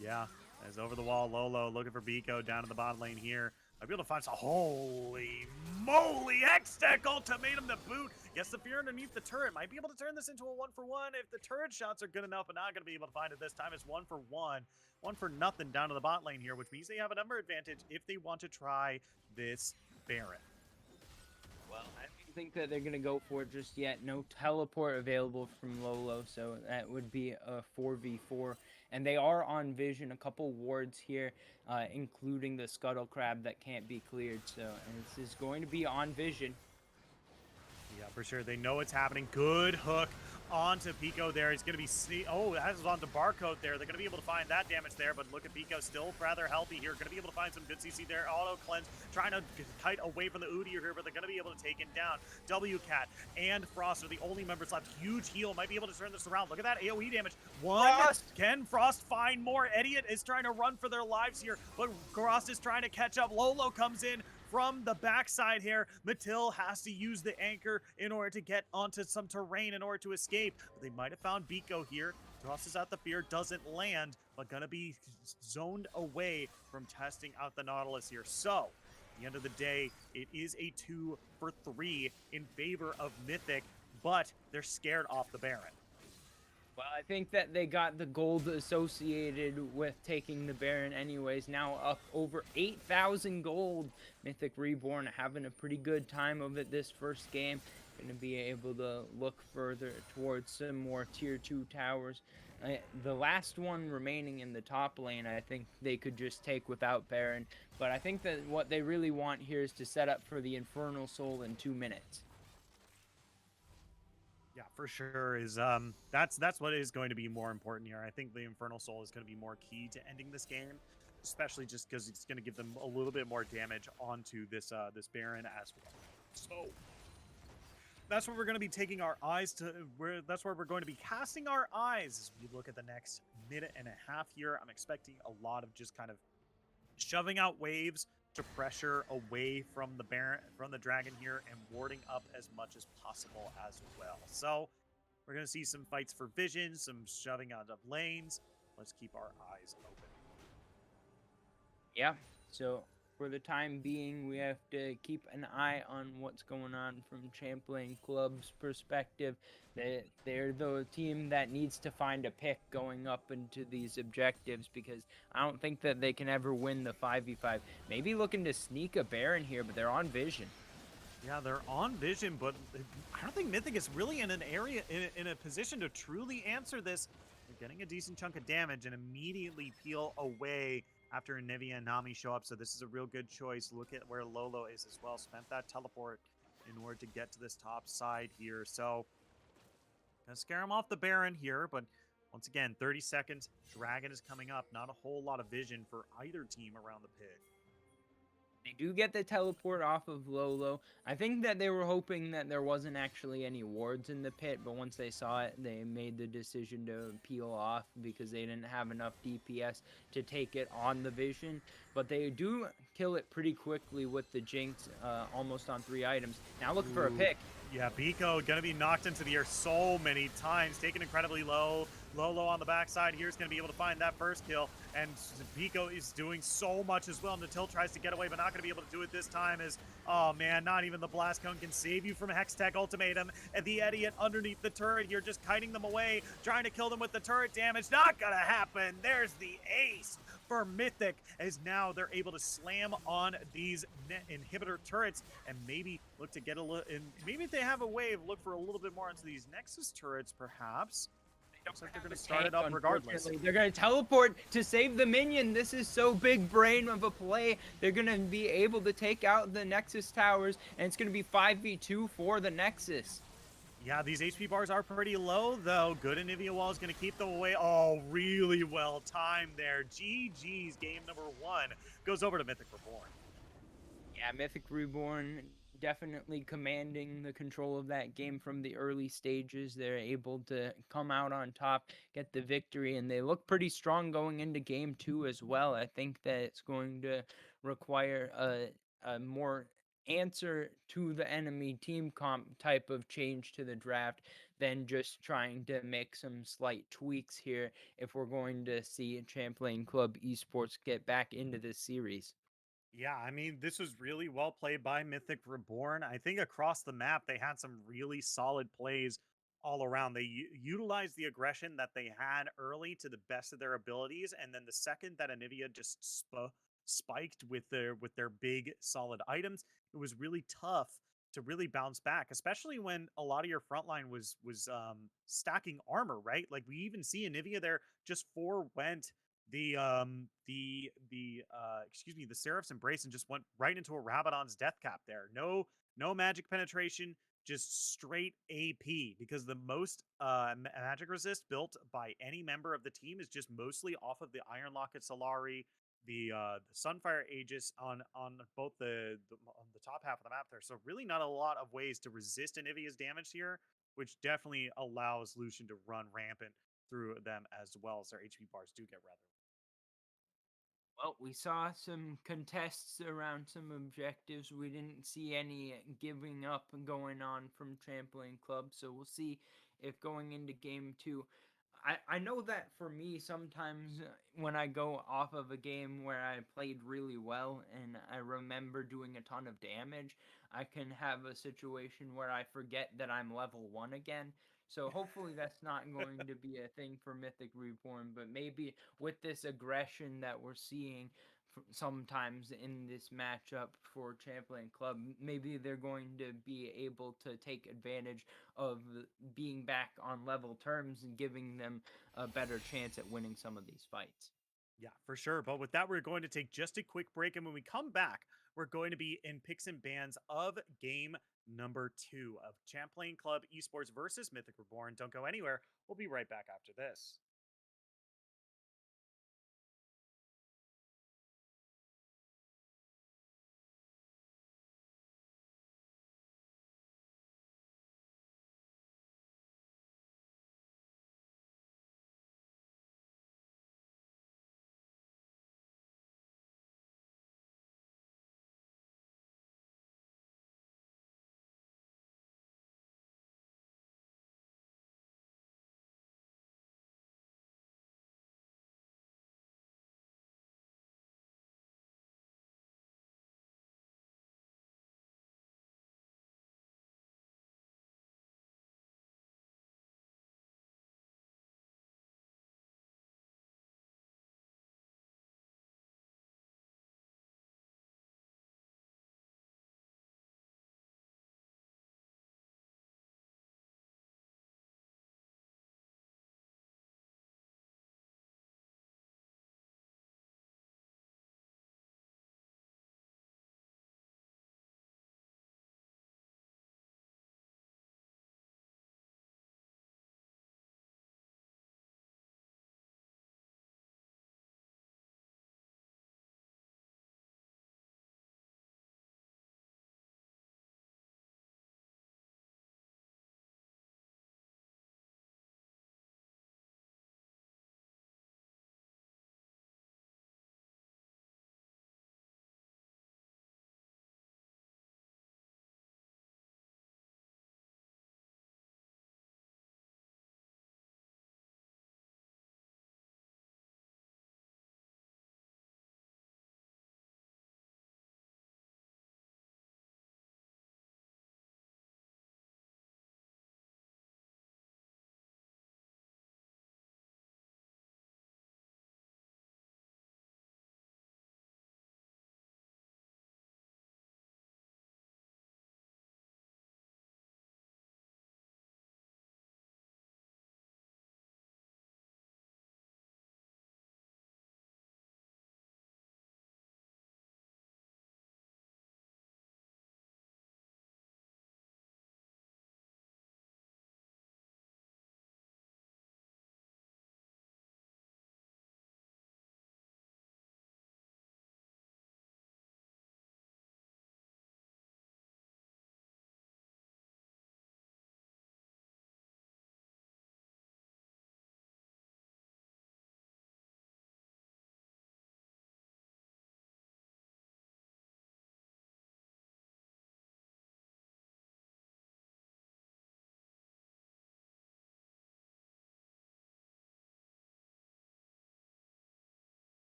Yeah, as over the wall, Lolo looking for Biko down in the bottom lane here. Might be able to find some. Holy moly! X-Tech ultimatum to boot. Gets the fear underneath the turret. Might be able to turn this into a 1-for-1 if the turret shots are good enough, but not going to be able to find it this time. It's 1-for-1. 1-for-nothing down to the bot lane here, which means they have a number advantage if they want to try this Baron. Well, I don't think that they're going to go for it just yet. No teleport available from Lolo, so that would be a 4v4. And they are on vision, a couple wards here, including the Scuttle Crab that can't be cleared. So this is going to be on vision. Yeah, for sure. They know what's happening. Good hook onto Pico there. He's going to be... Oh, that is onto Barcode there. They're going to be able to find that damage there, but look at Pico still rather healthy here. Going to be able to find some good CC there. Auto cleanse, trying to kite away from the Udi here, but they're going to be able to take him down. Wcat and Frost are the only members left. Huge heal. Might be able to turn this around. Look at that AoE damage. Frost! Can Frost find more? Idiot is trying to run for their lives here, but Frost is trying to catch up. Lolo comes in from the backside here. Matil has to use the anchor in order to get onto some terrain in order to escape. But they might have found Biko here. Tosses out the fear, doesn't land, but gonna be zoned away from testing out the Nautilus here. So, at the end of the day, it is a 2-for-3 in favor of Mythic, but they're scared off the Baron. Well, I think that they got the gold associated with taking the Baron anyways. Now up over 8,000 gold. Mythic Reborn having a pretty good time of it this first game. Going to be able to look further towards some more tier 2 towers. The last one remaining in the top lane, I think they could just take without Baron. But I think that what they really want here is to set up for the Infernal Soul in 2 minutes. Yeah, for sure. Is that's what is going to be more important here. I think the Infernal Soul is going to be more key to ending this game, especially just because it's going to give them a little bit more damage onto this this Baron as well. So that's where we're going to be taking our eyes to. That's where we're going to be casting our eyes as we look at the next minute and a half here. I'm expecting a lot of just kind of shoving out waves to pressure away from the Baron, from the dragon here, and warding up as much as possible as well. So we're going to see some fights for vision, some shoving out of lanes. Let's keep our eyes open. Yeah, so for the time being, we have to keep an eye on what's going on from Champlain Club's perspective. They're the team that needs to find a pick going up into these objectives, because I don't think that they can ever win the 5v5. Maybe looking to sneak a Baron here, but they're on vision. Yeah, they're on vision, but I don't think Mythic is really in an area, in a position to truly answer this. They're getting a decent chunk of damage and immediately peel away after Nivea and Nami show up, so this is a real good choice. Look at where Lolo is as well. Spent that teleport in order to get to this top side here. So, gonna scare him off the Baron here, but once again, 30 seconds. Dragon is coming up. Not a whole lot of vision for either team around the pit. They do get the teleport off of Lolo. I think that they were hoping that there wasn't actually any wards in the pit, but once they saw it, they made the decision to peel off because they didn't have enough DPS to take it on the vision. But they do kill it pretty quickly with the Jinx, almost on 3 items. Now look for a pick. Yeah, Biko gonna be knocked into the air so many times, taken incredibly low. Lolo on the backside here is going to be able to find that first kill, and Pico is doing so much as well. Natil tries to get away, but not going to be able to do it this time as, oh man, not even the Blast Cone can save you from Hextech Ultimatum. And the Idiot underneath the turret here, just kiting them away, trying to kill them with the turret damage. Not going to happen. There's the ace for Mythic, as now they're able to slam on these inhibitor turrets and maybe look to get a little, and maybe if they have a wave, look for a little bit more into these Nexus turrets, perhaps. Looks like they're going to start it up regardless. They're going to teleport to save the minion. This is so big brain of a play. They're going to be able to take out the Nexus towers, and it's going to be 5v2 for the Nexus. Yeah, these HP bars are pretty low, though. Good Anivia Wall is going to keep them away. Oh, really well timed there. GG's game number 1 goes over to Mythic Reborn. Yeah, Mythic Reborn definitely commanding the control of that game from the early stages. They're able to come out on top, get the victory, and they look pretty strong going into game 2 as well. I think that it's going to require a more answer to the enemy team comp type of change to the draft than just trying to make some slight tweaks here if we're going to see Champlain Club Esports get back into this series. Yeah, I mean, this was really well played by Mythic Reborn. I think across the map, they had some really solid plays all around. They utilized the aggression that they had early to the best of their abilities, and then the second that Anivia just spiked with their big solid items, it was really tough to really bounce back, especially when a lot of your frontline was stacking armor, right? Like we even see Anivia there just forewent the Seraph's Embrace and just went right into a Rabadon's death cap there. No magic penetration, just straight AP, because the most magic resist built by any member of the team is just mostly off of the Iron Locket Solari, the Sunfire Aegis on both on the top half of the map there. So really not a lot of ways to resist Anivia's damage here, which definitely allows Lucian to run rampant through them as well as their HP bars do get rather. Well, we saw some contests around some objectives. We didn't see any giving up going on from Champlain Club, so we'll see if going into game 2. I know that for me, sometimes when I go off of a game where I played really well and I remember doing a ton of damage, I can have a situation where I forget that I'm level 1 again. So hopefully that's not going to be a thing for Mythic Reborn, but maybe with this aggression that we're seeing sometimes in this matchup for Champlain Club, maybe they're going to be able to take advantage of being back on level terms and giving them a better chance at winning some of these fights. Yeah, for sure. But with that, we're going to take just a quick break. And when we come back, we're going to be in picks and bans of game number 2 of Champlain Club Esports versus Mythic Reborn. Don't go anywhere. We'll be right back after this.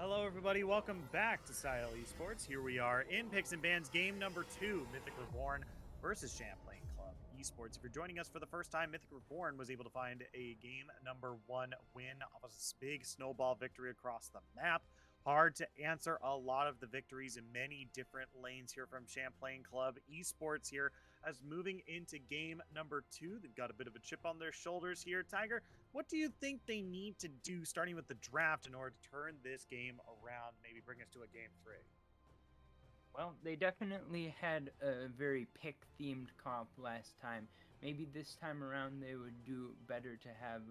Hello, everybody. Welcome back to Style Esports. Here we are in Picks and Bans, game number 2, Mythic Reborn versus Champlain Club Esports. If you're joining us for the first time, Mythic Reborn was able to find a game number 1 win off of a big snowball victory across the map. Hard to answer a lot of the victories in many different lanes here from Champlain Club Esports here. As moving into game number 2, they've got a bit of a chip on their shoulders here. Tiger, what do you think they need to do starting with the draft in order to turn this game around, maybe bring us to a game 3? Well, they definitely had a very pick-themed comp last time. Maybe this time around they would do better to have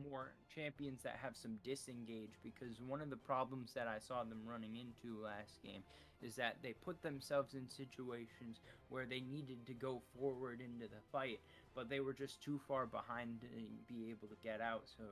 more champions that have some disengage, because one of the problems that I saw them running into last game is that they put themselves in situations where they needed to go forward into the fight, but they were just too far behind to be able to get out. So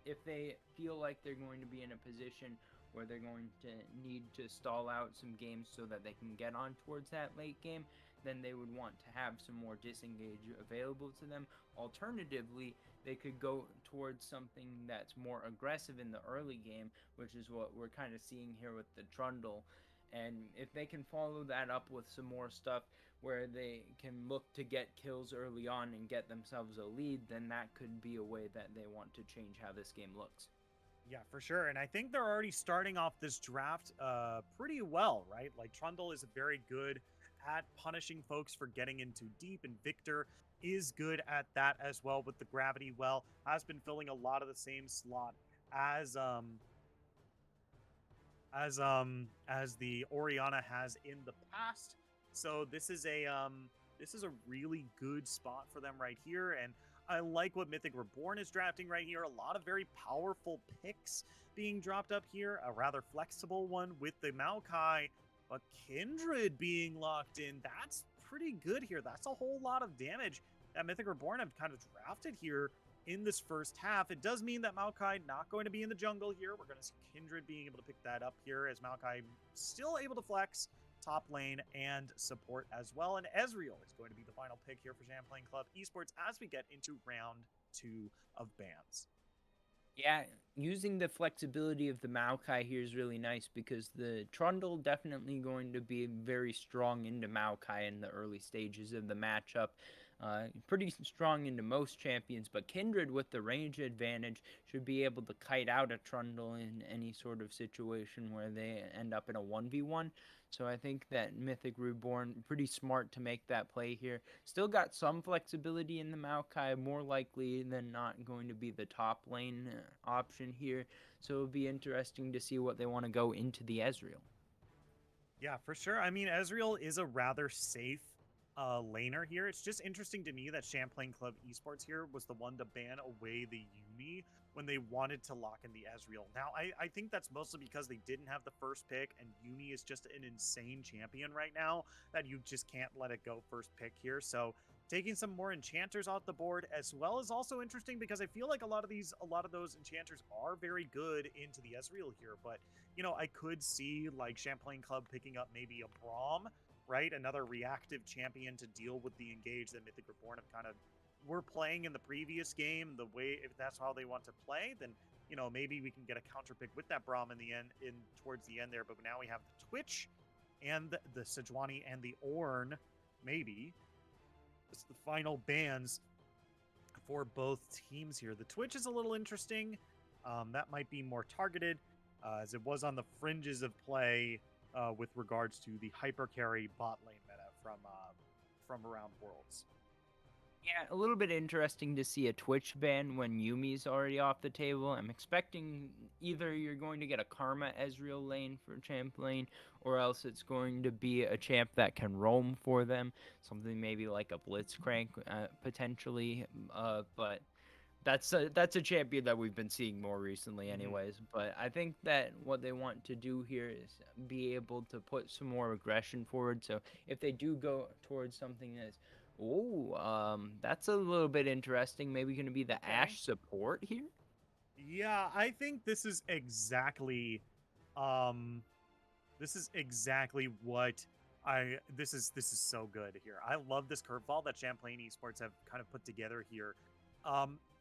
if they feel like they're going to be in a position where they're going to need to stall out some games so that they can get on towards that late game, then they would want to have some more disengage available to them. Alternatively, they could go towards something that's more aggressive in the early game, which is what we're kind of seeing here with the Trundle. And if they can follow that up with some more stuff where they can look to get kills early on and get themselves a lead, then that could be a way that they want to change how this game looks. Yeah, for sure. And I think they're already starting off this draft pretty well, right? Like, Trundle is very good at punishing folks for getting in too deep, and Victor is good at that as well with the gravity well. Has been filling a lot of the same slot as as the Oriana has in the past. So this is a really good spot for them right here, and I like what Mythic Reborn is drafting right here. A lot of very powerful picks being dropped up here. A rather flexible one with the Maokai, but Kindred being locked in. That's pretty good here. That's a whole lot of damage that Mythic Reborn have kind of drafted here in this first half. It does mean that Maokai not going to be in the jungle here. We're going to see Kindred being able to pick that up here, as Maokai still able to flex top lane and support as well. And Ezreal is going to be the final pick here for Champlain Club Esports as we get into round 2 of bans. Yeah, using the flexibility of the Maokai here is really nice, because the Trundle definitely going to be very strong into Maokai in the early stages of the matchup. Pretty strong into most champions, but Kindred with the range advantage should be able to kite out a Trundle in any sort of situation where they end up in a 1v1. So I think that Mythic Reborn, pretty smart to make that play here. Still got some flexibility in the Maokai, more likely than not going to be the top lane option here. So it'll be interesting to see what they want to go into the Ezreal. Yeah, for sure. I mean, Ezreal is a rather safe laner here. It's just interesting to me that Champlain Club Esports here was the one to ban away the Yuumi when they wanted to lock in the Ezreal. Now, I think that's mostly because they didn't have the first pick, and Yuumi is just an insane champion right now that you just can't let it go first pick here. So taking some more enchanters off the board as well is also interesting, because I feel like a lot of those enchanters are very good into the Ezreal here. But, you know, I could see like Champlain Club picking up maybe a Braum, right? Another reactive champion to deal with the engage that Mythic Reborn have kind of were playing in the previous game. The way, if that's how they want to play, then, you know, maybe we can get a counter pick with that Braum in the end, towards the end there. But now we have the Twitch and the Sejuani and the Ornn, maybe. It's the final bans for both teams here. The Twitch is a little interesting. That might be more targeted, as it was on the fringes of play with regards to the hyper carry bot lane meta from around Worlds. Yeah, a little bit interesting to see a Twitch ban when Yuumi's already off the table. I'm expecting either you're going to get a Karma Ezreal lane for Champlain, or else it's going to be a champ that can roam for them. Something maybe like a Blitzcrank, potentially. But that's a champion that we've been seeing more recently anyways. But I think that what they want to do here is be able to put some more aggression forward. So if they do go towards something that's a little bit interesting. Maybe going to be the Ashe support here. Yeah, I think this is exactly what this is so good here. I love this curveball that Champlain Esports have kind of put together here.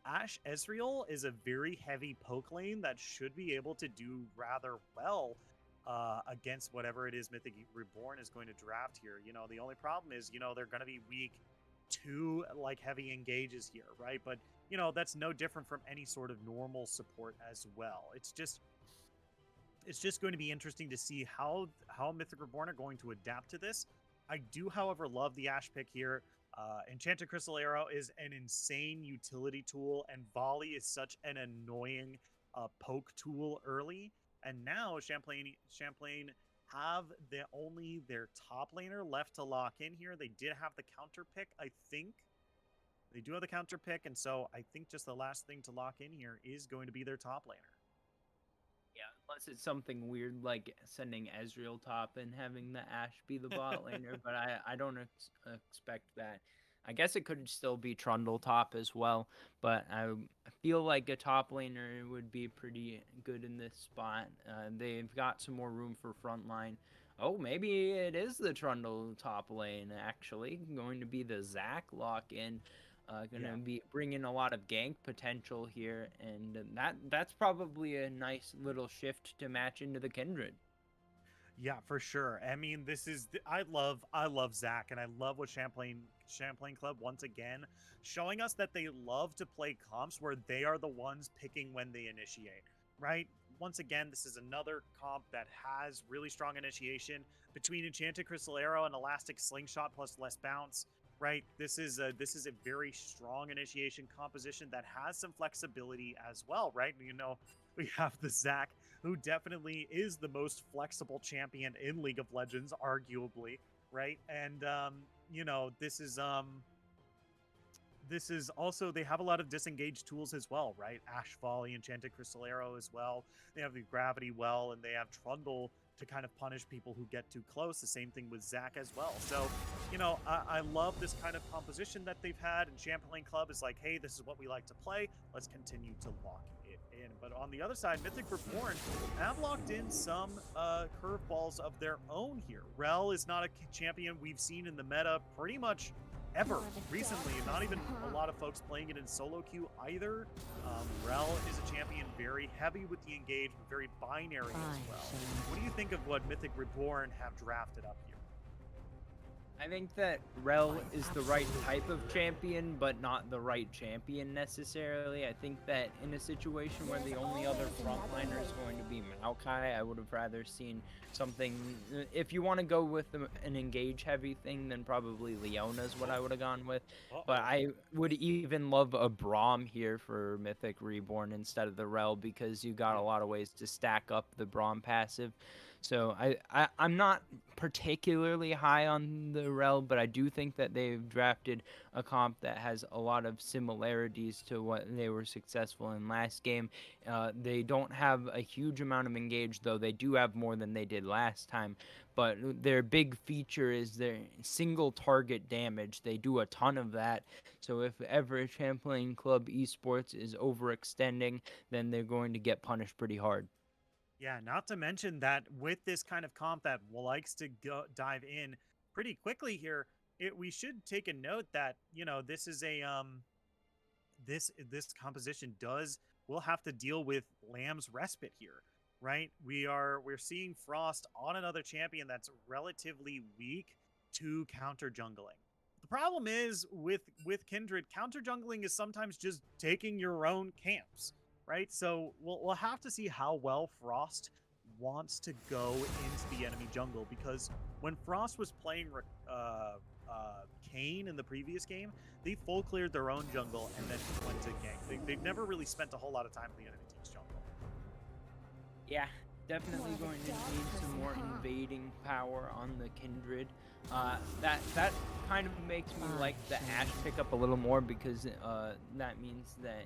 Ashe Ezreal is a very heavy poke lane that should be able to do rather well against whatever it is Mythic Reborn is going to draft here. You know, the only problem is, you know, they're going to be weak to like heavy engages here, right? But, you know, that's no different from any sort of normal support as well. It's just going to be interesting to see how Mythic Reborn are going to adapt to this. I do, however, love the Ashe pick here. Enchanted Crystal Arrow is an insane utility tool, and Volley is such an annoying poke tool early. And now Champlain have only their top laner left to lock in here. They did have the counter pick, I think. They do have the counter pick, and so I think just the last thing to lock in here is going to be their top laner. Yeah, unless it's something weird like sending Ezreal top and having the Ashe be the bot laner, but I don't expect that. I guess it could still be Trundle top as well, but I feel like a top laner would be pretty good in this spot. They've got some more room for frontline. Oh, maybe it is the Trundle top lane, actually. Going to be the Zac lock-in. Going to be bringing a lot of gank potential here, and that's probably a nice little shift to match into the Kindred. Yeah, for sure. I mean, I love Zac, and I love what Champlain Club once again showing us that they love to play comps where they are the ones picking when they initiate, right? Once again, this is another comp that has really strong initiation between Enchanted Crystal Arrow and Elastic Slingshot plus less bounce, right? This is a very strong initiation composition that has some flexibility as well, right? You know, we have the Zac, who definitely is the most flexible champion in League of Legends, arguably, right? And you know, this is also, they have a lot of disengaged tools as well, right? Ashe Volley, Enchanted Crystal Arrow as well. They have the Gravity Well, and they have Trundle to kind of punish people who get too close. The same thing with Zac as well. So, you know, I love this kind of composition that they've had, and Champlain Club is like, hey, this is what we like to play. Let's continue to lock it in. But on the other side, Mythic Reborn have locked in some curveballs of their own here. Rel is not a champion we've seen in the meta pretty much ever recently, not even a lot of folks playing it in solo queue either. Rel is a champion very heavy with the engage, but very binary as well. What do you think of what Mythic Reborn have drafted up here? I think that Rel is the right type of champion, but not the right champion necessarily. I think that in a situation where the only other frontliner is going to be Maokai, I would have rather seen something. If you want to go with an engage heavy thing, then probably Leona is what I would have gone with. But I would even love a Braum here for Mythic Reborn instead of the Rel, because you got a lot of ways to stack up the Braum passive. So I'm not particularly high on the Rel, but I do think that they've drafted a comp that has a lot of similarities to what they were successful in last game. They don't have a huge amount of engage, though they do have more than they did last time. But their big feature is their single target damage. They do a ton of that. So if ever Champlain Club Esports is overextending, then they're going to get punished pretty hard. Yeah, not to mention that with this kind of comp that likes to dive in pretty quickly here, we should take a note that, you know, this is a this composition will have to deal with Lamb's respite here, right? We're seeing Frost on another champion that's relatively weak to counter jungling. The problem is with Kindred, counter jungling is sometimes just taking your own camps, right? So we'll have to see how well Frost wants to go into the enemy jungle, because when Frost was playing Kayn in the previous game, they full cleared their own jungle and then went to gank. They've never really spent a whole lot of time in the enemy team's jungle. Yeah, definitely going to need some more invading power on the Kindred. That kind of makes me like the Ashe pickup a little more, because that means that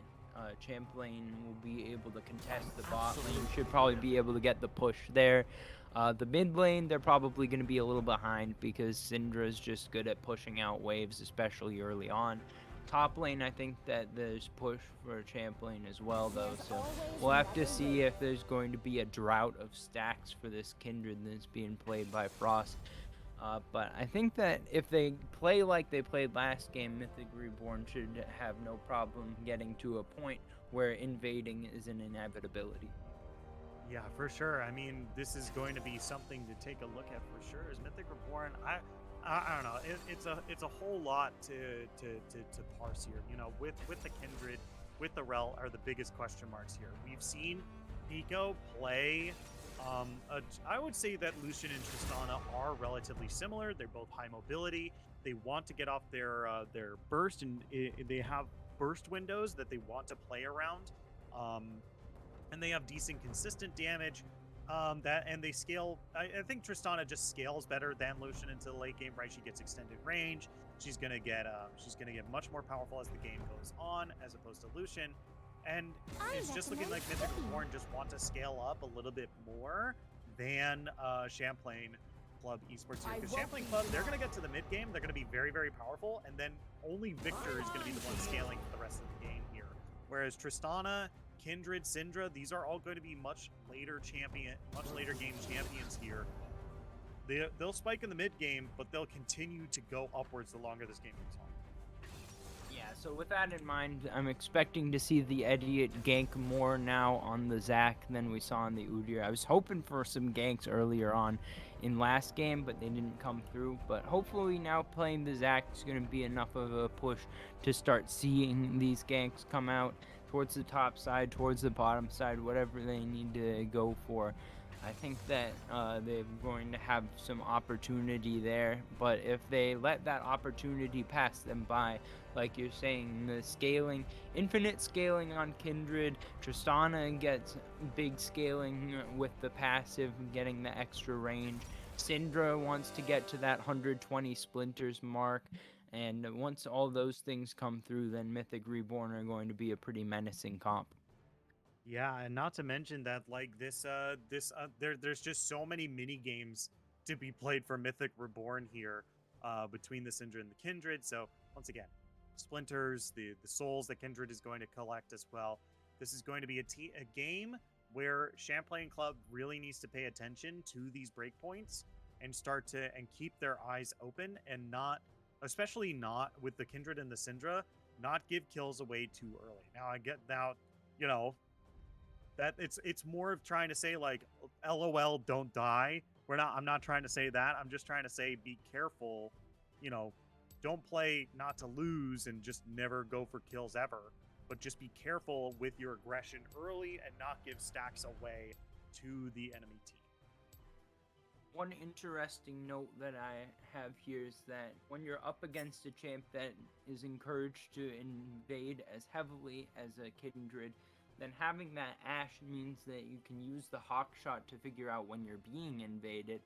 Champlain will be able to contest the bot lane. Should probably be able to get the push there. The mid lane, they're probably going to be a little behind, because Syndra's just good at pushing out waves, especially early on. Top lane, I think that there's push for Champlain as well, though, so we'll have to see if there's going to be a drought of stacks for this Kindred that's being played by Frost. But I think that if they play like they played last game, Mythic Reborn should have no problem getting to a point where invading is an inevitability. Yeah, for sure. I mean, this is going to be something to take a look at for sure. Is Mythic Reborn? I don't know. It's a whole lot to parse here. You know, with the Kindred, with the Rel are the biggest question marks here. We've seen Pico play. I would say that Lucian and Tristana are relatively similar. They're both high mobility. They want to get off their burst, and they have burst windows that they want to play around. Um, and they have decent consistent damage. And they scale. I think Tristana just scales better than Lucian into the late game. Right, she gets extended range. She's gonna get much more powerful as the game goes on, as opposed to Lucian. And it's just looking like Mythic Reborn just want to scale up a little bit more than Champlain Club Esports here. Because Champlain Club, they're going to get to the mid game. They're going to be very, very powerful. And then only Victor is going to be the one scaling for the rest of the game here. Whereas Tristana, Kindred, Syndra, these are all going to be much later game champions here. They'll spike in the mid game, but they'll continue to go upwards the longer this game goes on. Yeah, so with that in mind, I'm expecting to see the Idiot gank more now on the Zac than we saw on the Udyr. I was hoping for some ganks earlier on in last game, but they didn't come through. But hopefully now playing the Zac is going to be enough of a push to start seeing these ganks come out towards the top side, towards the bottom side, whatever they need to go for. I think that they're going to have some opportunity there, but if they let that opportunity pass them by, like you're saying, the scaling, infinite scaling on Kindred, Tristana gets big scaling with the passive, getting the extra range. Syndra wants to get to that 120 splinters mark, and once all those things come through, then Mythic Reborn are going to be a pretty menacing comp. Yeah, and not to mention that like there's just so many mini games to be played for Mythic Reborn here between the Syndra and the Kindred. So once again, splinters, the souls that Kindred is going to collect as well. This is going to be a game where Champlain Club really needs to pay attention to these breakpoints and start to keep their eyes open and not, especially not with the Kindred and the Syndra, not give kills away too early. Now I get now, you know, that it's more of trying to say like LOL don't die. I'm not trying to say that. I'm just trying to say be careful, you know, don't play not to lose and just never go for kills ever, but just be careful with your aggression early and not give stacks away to the enemy team. One interesting note that I have here is that when you're up against a champ that is encouraged to invade as heavily as a Kindred, then having that Ashe means that you can use the hawk shot to figure out when you're being invaded.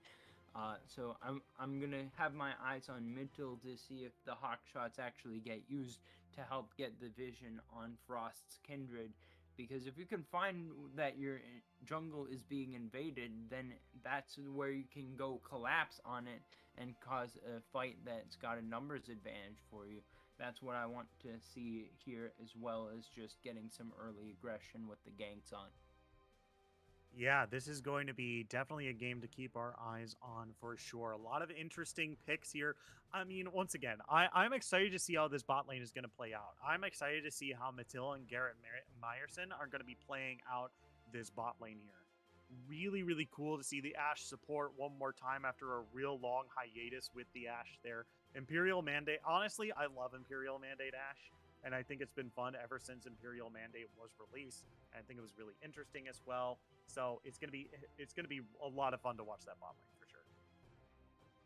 So I'm gonna have my eyes on Mintel to see if the hawk shots actually get used to help get the vision on Frost's Kindred. Because if you can find that your jungle is being invaded, then that's where you can go collapse on it and cause a fight that's got a numbers advantage for you. That's what I want to see here, as well as just getting some early aggression with the ganks on. Yeah, this is going to be definitely a game to keep our eyes on for sure. A lot of interesting picks here. I mean, once again, I'm excited to see how this bot lane is going to play out. I'm excited to see how Matil and Garrett Meyerson are going to be playing out this bot lane here. Really, really cool to see the Ashe support one more time after a real long hiatus with the Ashe there. Imperial Mandate. Honestly, I love Imperial Mandate Ashe, and I think it's been fun ever since Imperial Mandate was released. And I think it was really interesting as well. So it's gonna be a lot of fun to watch that bot lane for sure.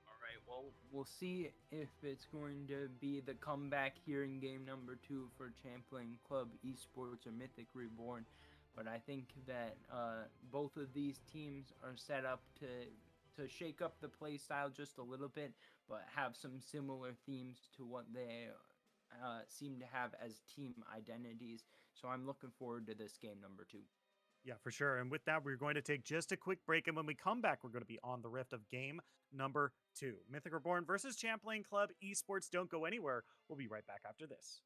All right, well, we'll see if it's going to be the comeback here in game number 2 for Champlain Club Esports or Mythic Reborn. But I think that both of these teams are set up to shake up the play style just a little bit, but have some similar themes to what they seem to have as team identities. So I'm looking forward to this game number 2. Yeah, for sure. And with that, we're going to take just a quick break. And when we come back, we're going to be on the rift of game number 2. Mythic Reborn versus Champlain Club Esports. Don't go anywhere. We'll be right back after this.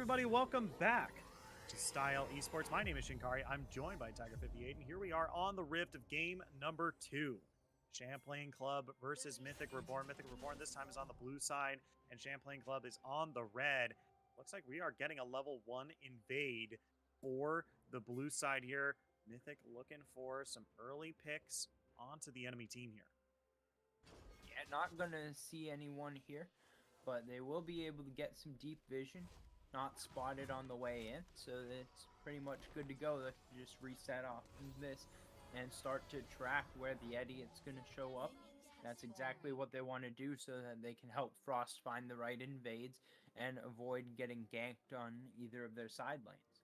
everybody, welcome back to Style Esports. My name is Shinkari. I'm joined by Tiger58, and here we are on the Rift of game number 2. Champlain Club versus Mythic Reborn. Mythic Reborn this time is on the blue side, and Champlain Club is on the red. Looks like we are getting a level 1 invade for the blue side here. Mythic looking for some early picks onto the enemy team here. Yeah, not going to see anyone here, but they will be able to get some deep vision. Not spotted on the way in, so it's pretty much good to go. They can just reset off this and start to track where the idiot's going to show up. That's exactly what they want to do so that they can help Frost find the right invades and avoid getting ganked on either of their side lanes.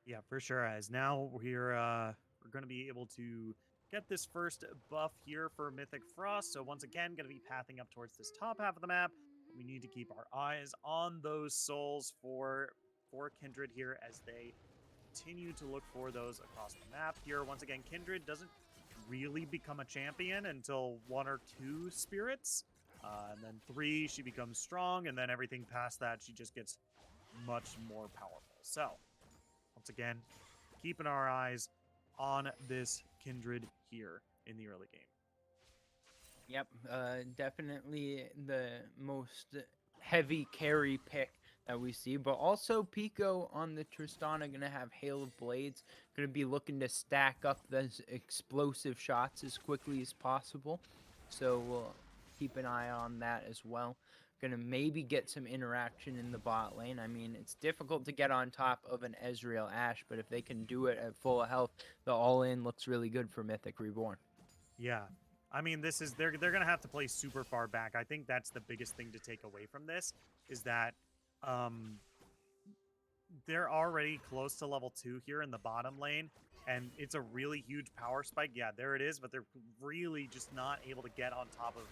Yeah, for sure. As now we're going to be able to get this first buff here for Mythic Frost. So once again, going to be pathing up towards this top half of the map. We need to keep our eyes on those souls for Kindred here as they continue to look for those across the map here. Once again, Kindred doesn't really become a champion until 1 or 2 spirits. And then 3, she becomes strong. And then everything past that, she just gets much more powerful. So, once again, keeping our eyes on this Kindred here in the early game. Yep, definitely the most heavy carry pick that we see, but also Pico on the Tristana going to have Hail of Blades, going to be looking to stack up those explosive shots as quickly as possible, so we'll keep an eye on that as well. Going to maybe get some interaction in the bot lane. I mean, it's difficult to get on top of an Ezreal Ashe, but if they can do it at full health, the all-in looks really good for Mythic Reborn. Yeah. I mean, this is they're going to have to play super far back. I think that's the biggest thing to take away from this is that they're already close to level 2 here in the bottom lane, and it's a really huge power spike. Yeah, there it is, but they're really just not able to get on top of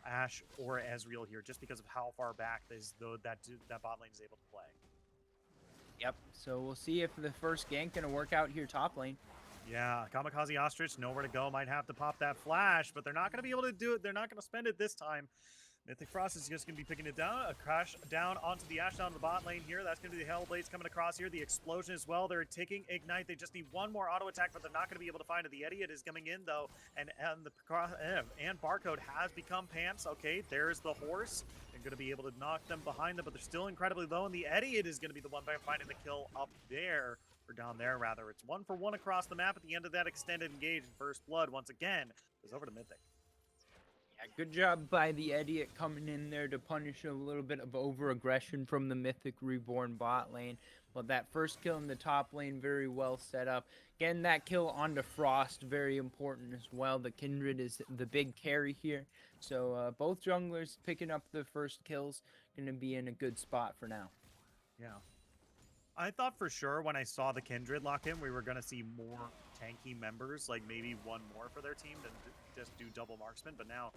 Ashe or Ezreal here just because of how far back that bot lane is able to play. Yep, so we'll see if the first gank going to work out here top lane. Yeah, Kamikaze Ostrich, nowhere to go. Might have to pop that flash, but they're not going to be able to do it. They're not going to spend it this time. Mythic Frost is just going to be picking it down. A crash down onto the Ashe down the bot lane here. That's going to be the Hellblades coming across here. The explosion as well. They're taking Ignite. They just need one more auto attack, but they're not going to be able to find it. The Idiot is coming in, though, and Barcode has become Pants. Okay, there's the horse. They're going to be able to knock them behind them, but they're still incredibly low, and the Idiot is going to be the one finding the kill up there. Or down there, rather. It's 1 for 1 across the map at the end of that extended engage, and First Blood, once again, is over to Mythic. Yeah, good job by the Idiot coming in there to punish a little bit of over-aggression from the Mythic Reborn bot lane. But that first kill in the top lane, very well set up. Getting that kill onto Frost, very important as well. The Kindred is the big carry here. So both junglers picking up the first kills, going to be in a good spot for now. Yeah. I thought for sure when I saw the Kindred lock in, we were going to see more tanky members, like maybe one more for their team than just do double marksman, but now,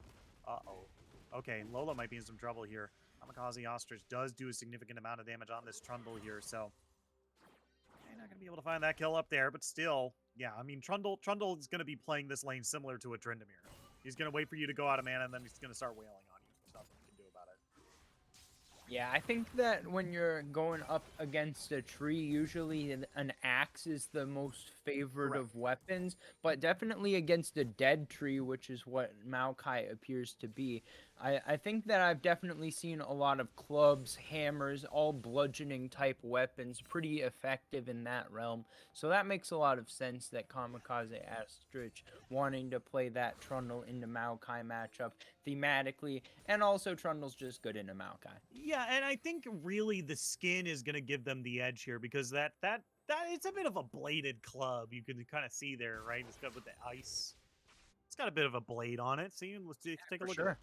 okay, Lola might be in some trouble here. Kamikaze Ostrich does do a significant amount of damage on this Trundle here, so they're not going to be able to find that kill up there, but still, yeah, I mean, Trundle is going to be playing this lane similar to a Tryndamere. He's going to wait for you to go out of mana, and then he's going to start wailing on you. There's nothing you can do about it. Yeah, I think that when you're going up against a tree, usually an axe is the most favored Correct. of weapons, but definitely against a dead tree, which is what Maokai appears to be. I think that I've definitely seen a lot of clubs, hammers, all bludgeoning type weapons, pretty effective in that realm. So that makes a lot of sense that Kamikaze Ostrich wanting to play that Trundle into Maokai matchup thematically, and also Trundle's just good into Maokai. Yeah, and I think really the skin is going to give them the edge here because that it's a bit of a bladed club. You can kind of see there, right? It's got with the ice. It's got a bit of a blade on it. See, let's take a look at it.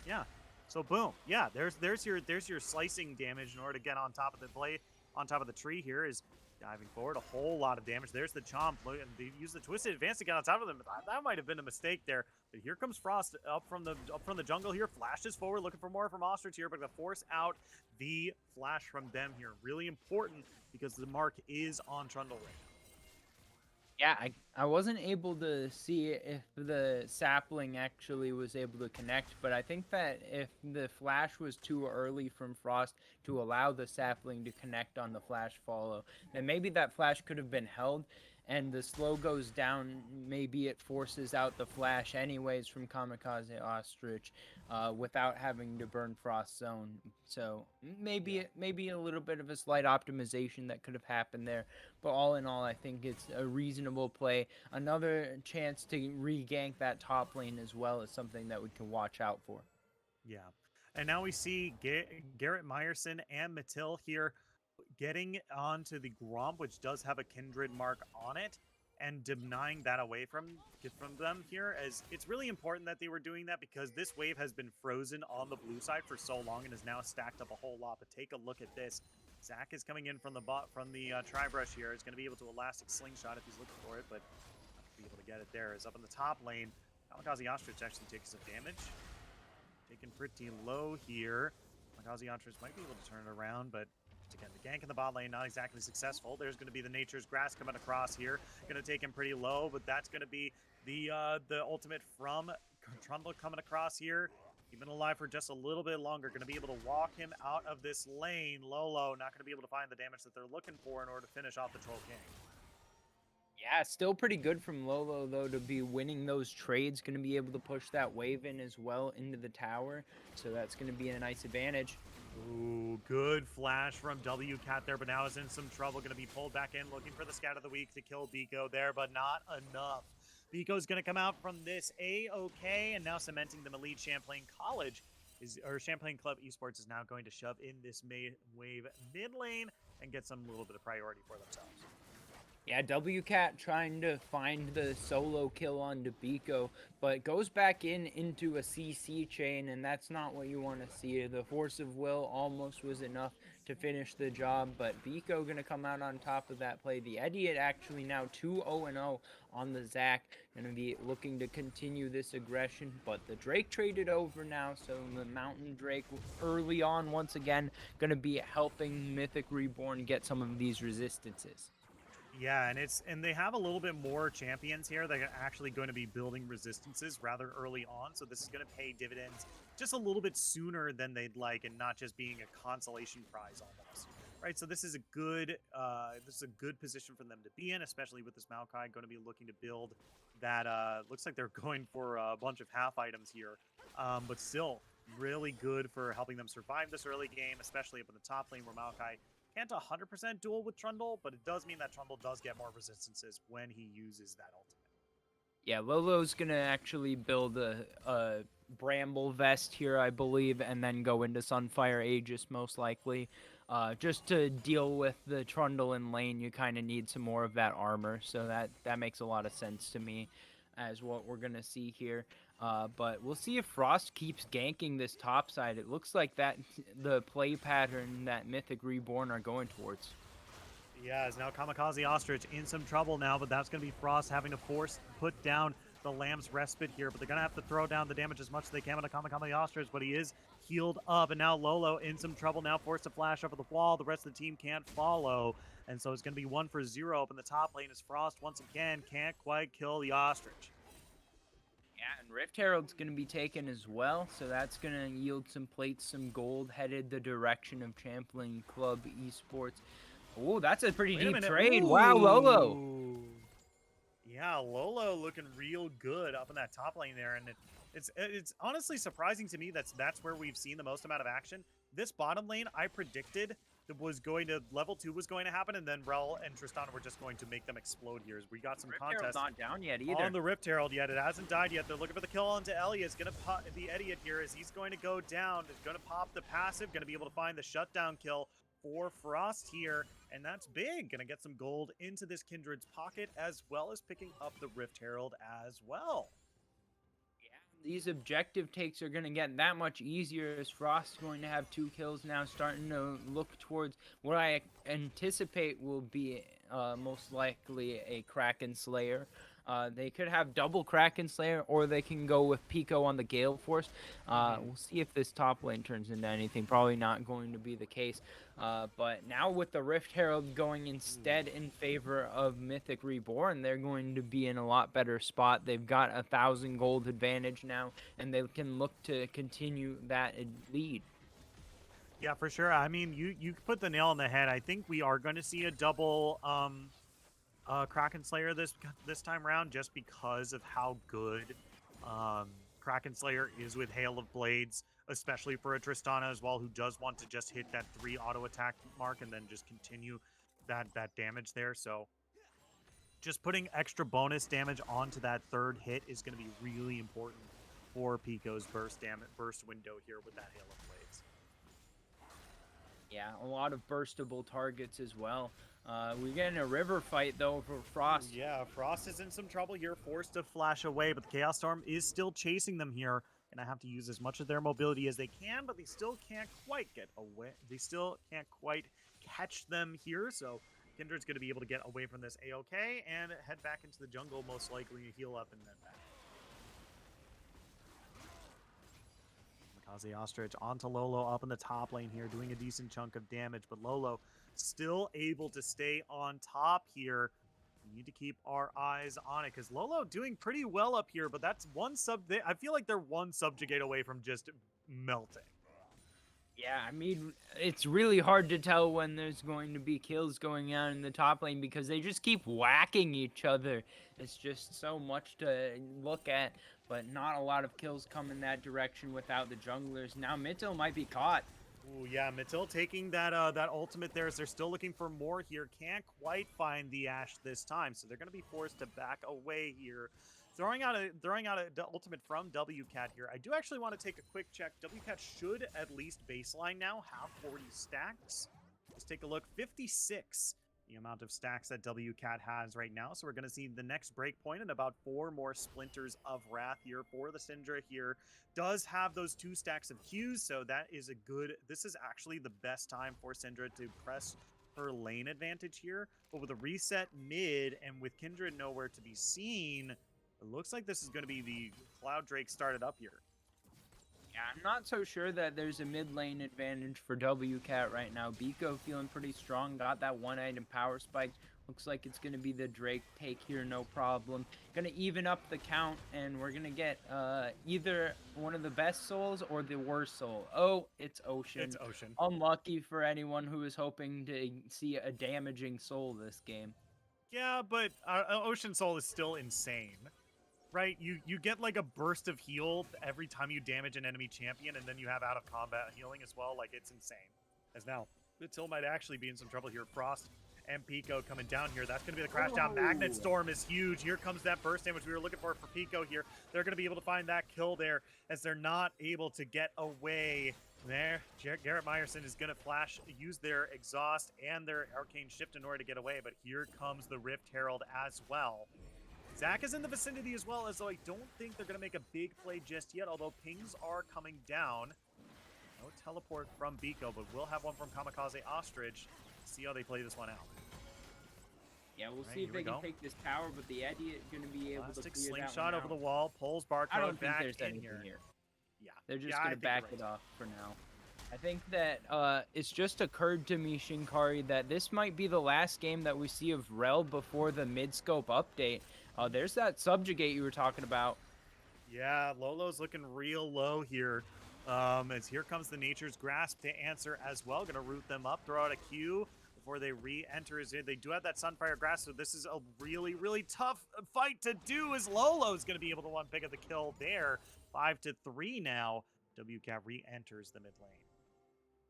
Yeah. So boom. Yeah, there's your slicing damage in order to get on top of the blade, on top of the tree here is diving forward. A whole lot of damage. There's the chomp. And they use the twisted advance to get on top of them. That might have been a mistake there. But here comes Frost up from the jungle here. Flashes forward, looking for more from Ostrich here, but to force out the flash from them here. Really important because the mark is on Trundle right now. Yeah, I wasn't able to see if the sapling actually was able to connect, but I think that if the flash was too early from Frost to allow the sapling to connect on the flash follow, then maybe that flash could have been held and the slow goes down. Maybe it forces out the flash anyways from Kamikaze Ostrich without having to burn Frost Zone. So Yeah. maybe a little bit of a slight optimization that could have happened there. But all in all, I think it's a reasonable play. Another chance to re-gank that top lane as well is something that we can watch out for. Yeah. And now we see Garrett Meyerson and Matil here getting onto the Gromp, which does have a kindred mark on it, and denying that away from them here. As it's really important that they were doing that because this wave has been frozen on the blue side for so long and is now stacked up a whole lot. But take a look at this. Zach is coming in from the tri-brush here. Is going to be able to elastic slingshot if he's looking for it, but not going to be able to get it there. Is up in the top lane. Kamikaze Ostrich actually takes some damage. Taken pretty low here. Kamikaze Ostrich might be able to turn it around, but again, the gank in the bot lane not exactly successful. There's going to be the Nature's Grass coming across here. Going to take him pretty low, but that's going to be the ultimate from Trundle coming across here. Keeping alive for just a little bit longer. Going to be able to walk him out of this lane. Lolo not going to be able to find the damage that they're looking for in order to finish off the Troll King. Yeah, still pretty good from Lolo, though, to be winning those trades. Going to be able to push that wave in as well into the tower. So that's going to be a nice advantage. Ooh, good flash from WCat there, but now is in some trouble. Going to be pulled back in, looking for the scout of the week to kill Biko there, but not enough. Biko's going to come out from this A-OK, and now cementing them elite Champlain College. Champlain Club Esports is now going to shove in this wave mid lane and get some little bit of priority for themselves. Yeah, WCat trying to find the solo kill on Biko, but goes back into a CC chain, and that's not what you want to see. The force of will almost was enough to finish the job, but Biko going to come out on top of that play. The Idiot actually now 2-0-0 on the Zac, going to be looking to continue this aggression, but the Drake traded over now, so the Mountain Drake early on once again going to be helping Mythic Reborn get some of these resistances. Yeah, and they have a little bit more champions here that are actually going to be building resistances rather early on, so this is going to pay dividends just a little bit sooner than they'd like, and not just being a consolation prize almost. Right, so this is a good position for them to be in, especially with this Maokai going to be looking to build that. Looks like they're going for a bunch of half items here, but still really good for helping them survive this early game, especially up in the top lane where Maokai can't 100% duel with Trundle, but it does mean that Trundle does get more resistances when he uses that ultimate. Yeah, Lolo's going to actually build a Bramble Vest here, I believe, and then go into Sunfire Aegis most likely. Just to deal with the Trundle in lane, you kind of need some more of that armor, so that makes a lot of sense to me as what we're going to see here. But we'll see if Frost keeps ganking this top side. It looks like that the play pattern that Mythic Reborn are going towards. Yeah, is now Kamikaze Ostrich in some trouble now, but that's going to be Frost having to put down the Lamb's Respite here, but they're going to have to throw down the damage as much as they can on the Kamikaze Ostrich, but he is healed up, and now Lolo in some trouble now, forced to flash over the wall. The rest of the team can't follow, and so it's going to be 1-for-0 up in the top lane as Frost once again can't quite kill the Ostrich. Yeah, and Rift Herald's going to be taken as well, so that's going to yield some plates, some gold, headed the direction of Champlain Club Esports. Oh, that's a pretty deep trade. Ooh. Wow, Lolo. Yeah, Lolo looking real good up in that top lane there, and it's honestly surprising to me that's where we've seen the most amount of action. This bottom lane, I predicted level 2 was going to happen, and then Rel and Tristan were just going to make them explode here. As we got some contests not down yet either. On the Rift Herald yet. It hasn't died yet. They're looking for the kill onto Elliot. It's going to pop the Idiot here as he's going to go down. It's going to pop the passive. Going to be able to find the shutdown kill for Frost here, and that's big. Going to get some gold into this Kindred's pocket, as well as picking up the Rift Herald as well. These objective takes are going to get that much easier as Frost's going to have 2 kills now, starting to look towards what I anticipate will be most likely a Kraken Slayer. They could have double Kraken Slayer, or they can go with Pico on the Gale Force. We'll see if this top lane turns into anything. Probably not going to be the case. But now with the Rift Herald going instead in favor of Mythic Reborn, they're going to be in a lot better spot. They've got 1,000 gold advantage now, and they can look to continue that lead. Yeah, for sure. I mean, you put the nail on the head. I think we are going to see a double Kraken Slayer this time around, just because of how good Kraken Slayer is with Hail of Blades, especially for a Tristana as well, who does want to just hit that 3 auto attack mark and then just continue that damage there. So just putting extra bonus damage onto that 3rd hit is going to be really important for Pico's burst window here with that Hail of Blades. Yeah, a lot of burstable targets as well. We're getting a river fight, though, for Frost. Yeah, Frost is in some trouble here, forced to flash away, but the Chaos Storm is still chasing them here. Gonna have to use as much of their mobility as they can, but they still can't quite get away. They still can't quite catch them here, so Kindred's gonna be able to get away from this A-OK and head back into the jungle, most likely, heal up and then back. Kamikaze Ostrich onto Lolo up in the top lane here, doing a decent chunk of damage, but Lolo still able to stay on top here. We need to keep our eyes on it, because Lolo doing pretty well up here, but that's one I feel like they're one subjugate away from just melting. Yeah, I mean, it's really hard to tell when there's going to be kills going on in the top lane because they just keep whacking each other. It's just so much to look at, but not a lot of kills come in that direction without the junglers. Now Mitto might be caught. Ooh, yeah, Matil taking that ultimate there as they're still looking for more here. Can't quite find the Ashe this time, so they're going to be forced to back away here. Throwing out a ultimate from WCat here. I do actually want to take a quick check. WCat should at least baseline now have 40 stacks. Let's take a look. 56. The amount of stacks that WCat has right now. So we're going to see the next breakpoint and about 4 more Splinters of Wrath here for the Syndra here. Does have those 2 stacks of Qs, so that is a good... This is actually the best time for Syndra to press her lane advantage here. But with a reset mid and with Kindred nowhere to be seen, it looks like this is going to be the Cloud Drake started up here. Yeah, I'm not so sure that there's a mid lane advantage for WCat right now. Biko feeling pretty strong, got that 1-item power spike. Looks like it's going to be the Drake take here, no problem. Going to even up the count, and we're going to get either one of the best souls or the worst soul. Oh, it's Ocean. It's Ocean. Unlucky for anyone who is hoping to see a damaging soul this game. Yeah, but Ocean Soul is still insane. Right, you get like a burst of heal every time you damage an enemy champion, and then you have out of combat healing as well. Like, it's insane. As now, Matil might actually be in some trouble here. Frost and Pico coming down here. That's going to be the crash down. Magnet Storm is huge. Here comes that burst damage we were looking for Pico here. They're going to be able to find that kill there, as they're not able to get away there. Garrett Meyerson is going to use their exhaust and their arcane shift in order to get away, but here comes the Rift Herald as well. Zach is in the vicinity as well, as though I don't think they're going to make a big play just yet, although pings are coming down. No teleport from Biko, but we'll have one from Kamikaze Ostrich. See how they play this one out. Yeah, we'll see if they can take this tower, but the Eddie is going to be able to clear slingshot over the wall, pulls Barcode I don't think back there's in anything here. Yeah. They're just going to back it off for now. I think that it's just occurred to me, Shinkari, that this might be the last game that we see of Rel before the mid-scope update. There's that subjugate you were talking about. Yeah, Lolo's looking real low here. As here comes the Nature's Grasp to answer as well. Going to root them up, throw out a Q before they re-enter. They do have that Sunfire Grasp, so this is a really, really tough fight to do, as Lolo's going to be able to one pick up the kill there. 5-3 now. WCat re-enters the mid lane.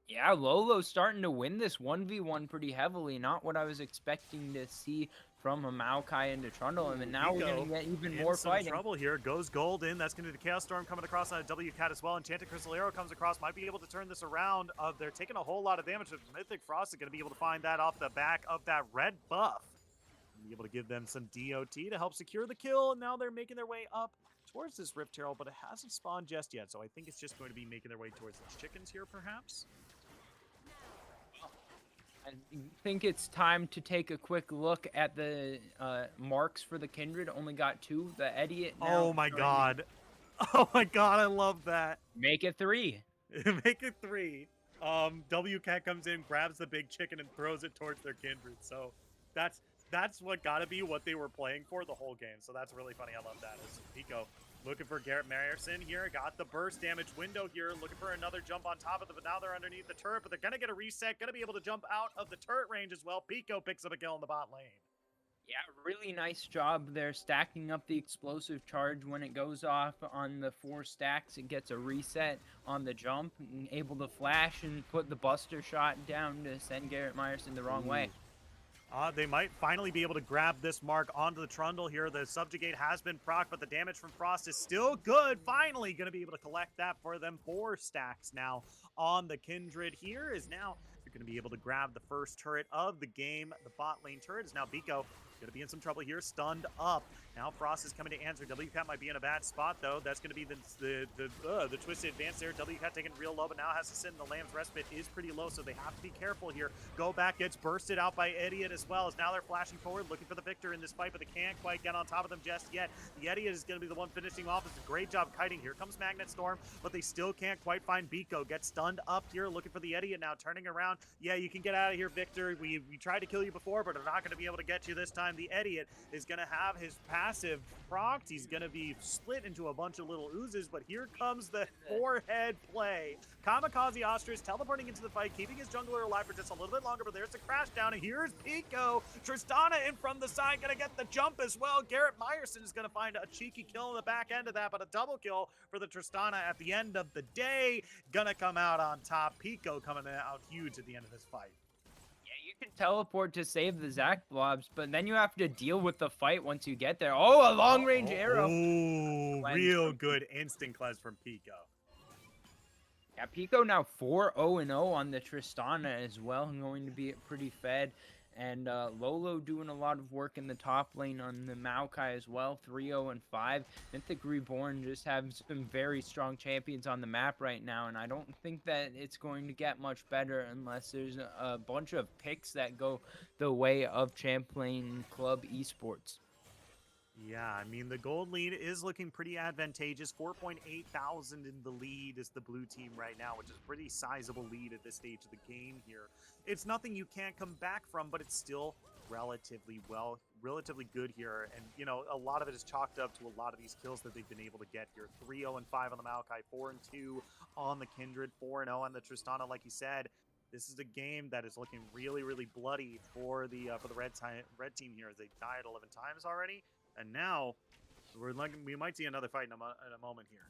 Yeah, Lolo's starting to win this 1v1 pretty heavily. Not what I was expecting to see from a Maokai into Trundle, and now we're going to get even more fighting. Trouble here. Goes gold in. That's going to be the Chaos Storm coming across on a WCat as well. Enchanted Crystal Arrow comes across. Might be able to turn this around. They're taking a whole lot of damage. Mythic Frost is going to be able to find that off the back of that red buff. Be able to give them some DOT to help secure the kill. And now they're making their way up towards this Rift Herald, but it hasn't spawned just yet. So I think it's just going to be making their way towards the chickens here, perhaps. I think it's time to take a quick look at the marks for the Kindred. Only got 2. The Idiot now Oh my trying to god. Oh my god, I love that. make it 3. Make it 3. WCat comes in, grabs the big chicken, and throws it towards their kindred. So that's what gotta be what they were playing for the whole game. So that's really funny. I love that. As Pico looking for Garrett Mayerson here. Got the burst damage window here. Looking for another jump on top of them, but now they're underneath the turret. But they're gonna get a reset. Gonna be able to jump out of the turret range as well. Pico picks up a kill in the bot lane. Yeah, really nice job there stacking up the explosive charge when it goes off on the 4 stacks. It gets a reset on the jump, and able to flash and put the buster shot down to send Garrett Myerson the wrong way. They might finally be able to grab this mark onto the Trundle here. The Subjugate has been proc, but the damage from Frost is still good. Finally going to be able to collect that for them. 4 stacks now on the Kindred. Here is now you're going to be able to grab the first turret of the game. The bot lane turret is now Biko. Going to be in some trouble here, stunned up. Now Frost is coming to answer. WCat might be in a bad spot, though. That's going to be the twisted advance there. WCat taking real low, but now has to sit in the Lamb's Respite is pretty low, so they have to be careful here. Go back, gets bursted out by Idiot as well, as now they're flashing forward, looking for the victor in this fight, but they can't quite get on top of them just yet. The Idiot is going to be the one finishing off. It's a great job kiting. Here comes Magnet Storm, but they still can't quite find Biko. Gets stunned up here, looking for the Idiot now, turning around. Yeah, you can get out of here, Victor. We tried to kill you before, but we're not going to be able to get you this time. The Idiot is going to have his passive procced. He's going to be split into a bunch of little oozes, but here comes the forehead play. Kamikaze Ostrich teleporting into the fight, keeping his jungler alive for just a little bit longer, but there's the crash down, and here's Pico. Tristana in from the side, going to get the jump as well. Garrett Myerson is going to find a cheeky kill in the back end of that, but a double kill for the Tristana at the end of the day. Going to come out on top. Pico coming out huge at the end of this fight. You can teleport to save the Zac blobs, but then you have to deal with the fight once you get there. Oh, a long-range arrow. Oh, real good instant cleanse from Pico. Yeah, Pico now 4-0-0 on the Tristana as well, going to be pretty fed. And Lolo doing a lot of work in the top lane on the Maokai as well, 3-0-5. Mythic Reborn just have some very strong champions on the map right now, and I don't think that it's going to get much better unless there's a bunch of picks that go the way of Champlain Club Esports. Yeah, I mean, the gold lead is looking pretty advantageous. 4.8 thousand in the lead is the blue team right now, which is a pretty sizable lead at this stage of the game here. It's nothing you can't come back from, but it's still relatively good here. And, you know, a lot of it is chalked up to a lot of these kills that they've been able to get here. 3-0-5 on the Maokai, 4-2 on the Kindred, 4-0 on the Tristana, like you said. This is a game that is looking really, really bloody for the red team here, as they died 11 times already. And now, we might see another fight in a moment here.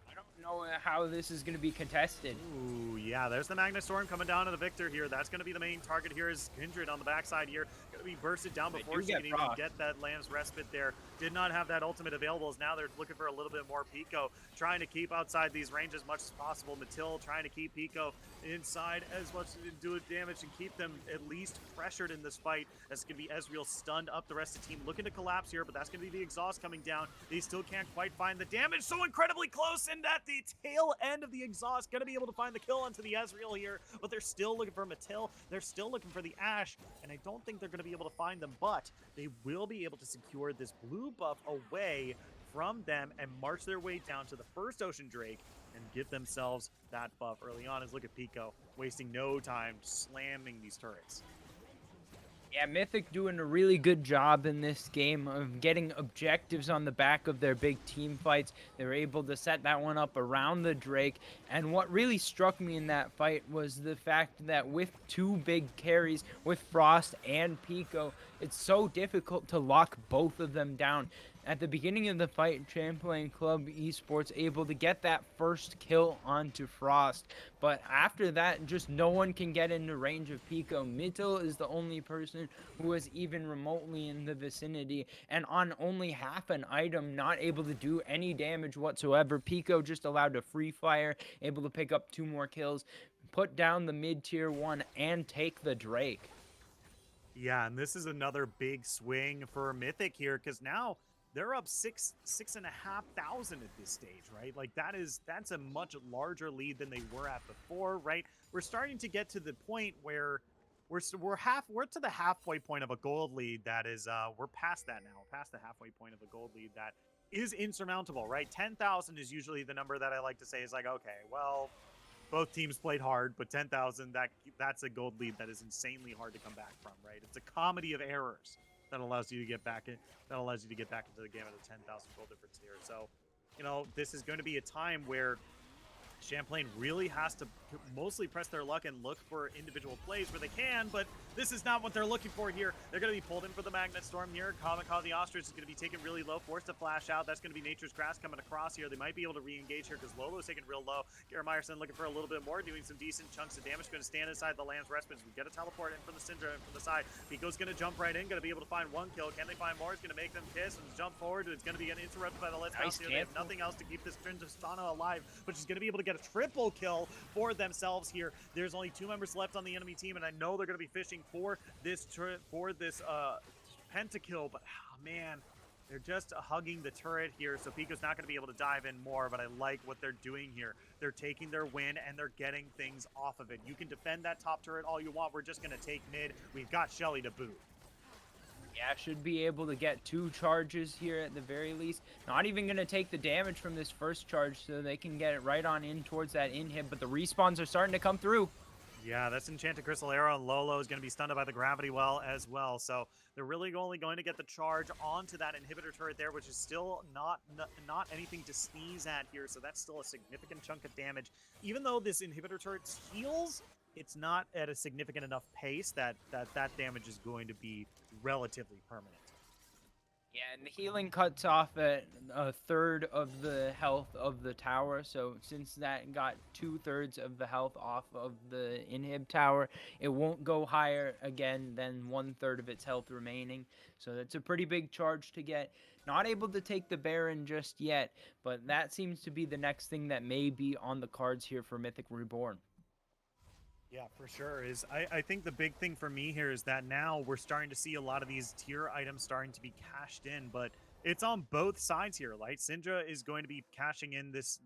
I don't know how this is going to be contested. Ooh, yeah, there's the Magnet Storm coming down to the Victor here. That's going to be the main target here is Kindred on the backside here. Going to be bursted down before she can even get that Lamb's Respite there. Did not have that ultimate available, as now they're looking for a little bit more Pico, trying to keep outside these ranges as much as possible. Matil trying to keep Pico inside as much to do damage and keep them at least pressured in this fight. That's going to be Ezreal stunned up. The rest of the team looking to collapse here, but that's going to be the exhaust coming down. They still can't quite find the damage. So incredibly close, and at the tail end of the exhaust, going to be able to find the kill onto the Ezreal here, but they're still looking for Matil. They're still looking for the Ashe, and I don't think they're going to be able to find them, but they will be able to secure this blue buff away from them and march their way down to the first Ocean Drake and give themselves that buff early on. As look at Pico wasting no time slamming these turrets. Yeah, Mythic doing a really good job in this game of getting objectives on the back of their big team fights. They were able to set that one up around the Drake. And what really struck me in that fight was the fact that with 2 big carries, with Frost and Pico, it's so difficult to lock both of them down. At the beginning of the fight, Champlain Club Esports able to get that first kill onto Frost. But after that, just no one can get into range of Pico. Matil is the only person who was even remotely in the vicinity. And on only half an item, not able to do any damage whatsoever. Pico just allowed to free fire, able to pick up 2 more kills, put down the mid-tier 1, and take the Drake. Yeah, and this is another big swing for Mythic here, because now they're up 6,500 at this stage, right? Like that's a much larger lead than they were at before, right? We're starting to get to the point where we're to the halfway point of a gold lead that is we're past that now, past the halfway point of a gold lead that is insurmountable, right? 10,000 is usually the number that I like to say is like, okay, well, both teams played hard, but 10,000, that's a gold lead that is insanely hard to come back from, right? It's a comedy of errors that allows you to get back into the game at a 10,000 gold difference here. So, this is going to be a time where Champlain really has to mostly press their luck and look for individual plays where they can, but this is not what they're looking for here. They're going to be pulled in for the Magnet Storm here. Kamikaze Ostrich is going to be taken really low, forced to flash out. That's going to be Nature's Grass coming across here. They might be able to re-engage here because Lolo's taking real low. Garrett Meyerson looking for a little bit more, doing some decent chunks of damage. Going to stand inside the Lamb's Respite. We get a teleport in from the Syndra from the side. Pico's going to jump right in, going to be able to find one kill. Can they find more? It's going to make them kiss and jump forward. It's going to be getting interrupted by the Let's Bounce here. They have nothing else to keep this Trindastana alive, but she's going to be able to get a triple kill for themselves here. There's only 2 members left on the enemy team, and I know they're going to be fishing for this pentakill, but man, they're just hugging the turret here, so Pico's not going to be able to dive in more, but I like what they're doing here. They're taking their win, and they're getting things off of it. You can defend that top turret all you want. We're just going to take mid. We've got Shelly to boot. Yeah, should be able to get 2 charges here at the very least. Not even going to take the damage from this first charge, so they can get it right on in towards that inhib, but the respawns are starting to come through. Yeah, that's Enchanted Crystal Arrow, and Lolo is going to be stunned by the Gravity Well as well. So they're really only going to get the charge onto that inhibitor turret there, which is still not anything to sneeze at here. So that's still a significant chunk of damage. Even though this inhibitor turret heals, it's not at a significant enough pace that damage is going to be relatively permanent. Yeah, and the healing cuts off at a third of the health of the tower. So since that got 2/3 of the health off of the inhib tower, it won't go higher again than 1/3 of its health remaining. So that's a pretty big charge to get. Not able to take the Baron just yet, but that seems to be the next thing that may be on the cards here for Mythic Reborn. Yeah, for sure. I think the big thing for me here is that now we're starting to see a lot of these tier items starting to be cashed in, but it's on both sides here. Like Syndra is going to be cashing in this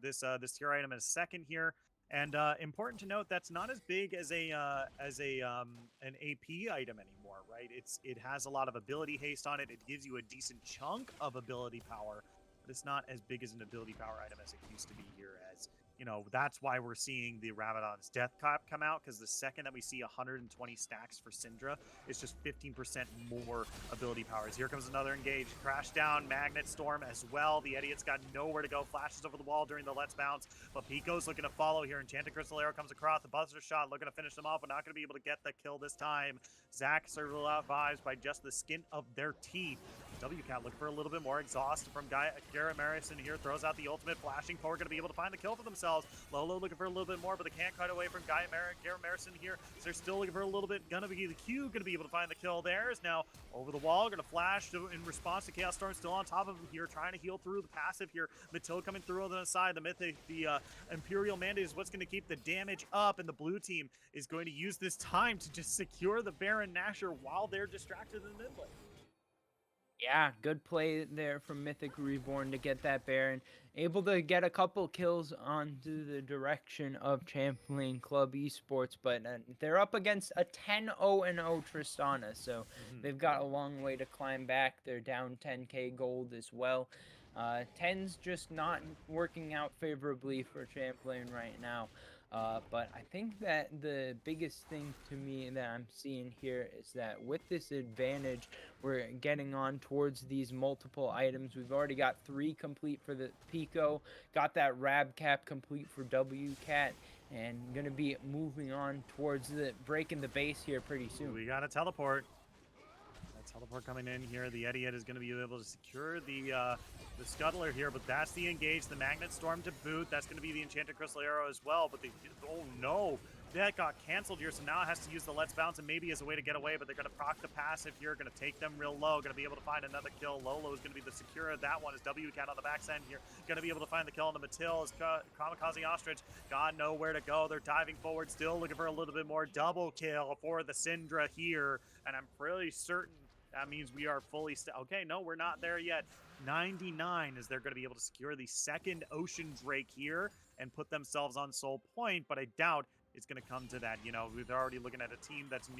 tier item in a second here, and important to note that's not as big as an AP item anymore, right? It has a lot of ability haste on it. It gives you a decent chunk of ability power, but it's not as big as an ability power item as it used to be here. As that's why we're seeing the Rabadon's Death Cap come out, because the second that we see 120 stacks for Syndra, it's just 15% more ability powers. Here comes another engage. Crash down, Magnet Storm as well. The Idiot's got nowhere to go. Flashes over the wall during the Let's Bounce, but Pico's looking to follow here. Enchanted Crystal Arrow comes across. The Buzzer Shot looking to finish them off, but not going to be able to get the kill this time. Zach survives by just the skin of their teeth. WCat looking for a little bit more exhaust from Garrett Marison here. Throws out the ultimate, flashing forward, going to be able to find the kill for themselves. Lolo looking for a little bit more, but they can't cut away from Garrett Marison here. So they're still looking for a little bit. Gonna be the Q, going to be able to find the kill there. Is now over the wall, going to flash in response to Chaos Storm, still on top of him here, trying to heal through the passive here. Matil coming through on the side. The Mythic, the Imperial Mandate is what's going to keep the damage up, and the blue team is going to use this time to just secure the Baron Nashor while they're distracted in the mid lane. Yeah, good play there from Mythic Reborn to get that Baron. Able to get a couple kills onto the direction of Champlain Club Esports, but they're up against a 10-0-0 Tristana, so they've got a long way to climb back. They're down 10k gold as well. 10's just not working out favorably for Champlain right now. But I think that the biggest thing to me that I'm seeing here is that with this advantage, we're getting on towards these multiple items. We've already got 3 complete for the Pico, got that Rab Cap complete for WCat, and going to be moving on towards the breaking the base here pretty soon. We got a teleport. Teleport coming in here. The Idiot is going to be able to secure the Scuttler here, but that's the engage. The Magnet Storm to boot. That's going to be the Enchanted Crystal Arrow as well, but oh no, that got canceled here, so now it has to use the Let's Bounce and maybe as a way to get away, but they're going to proc the passive here, going to take them real low, going to be able to find another kill. Lolo is going to be the secure of that one as WCat on the back end here, going to be able to find the kill on the Matil as Kamikaze Ostrich got nowhere to go. They're diving forward, still looking for a little bit more. Double kill for the Syndra here, and I'm pretty certain That means we are fully okay, no, we're not there yet. 99 is they're going to be able to secure the second Ocean Drake here and put themselves on Soul Point, but I doubt it's going to come to that. You know, they're already looking at a team that's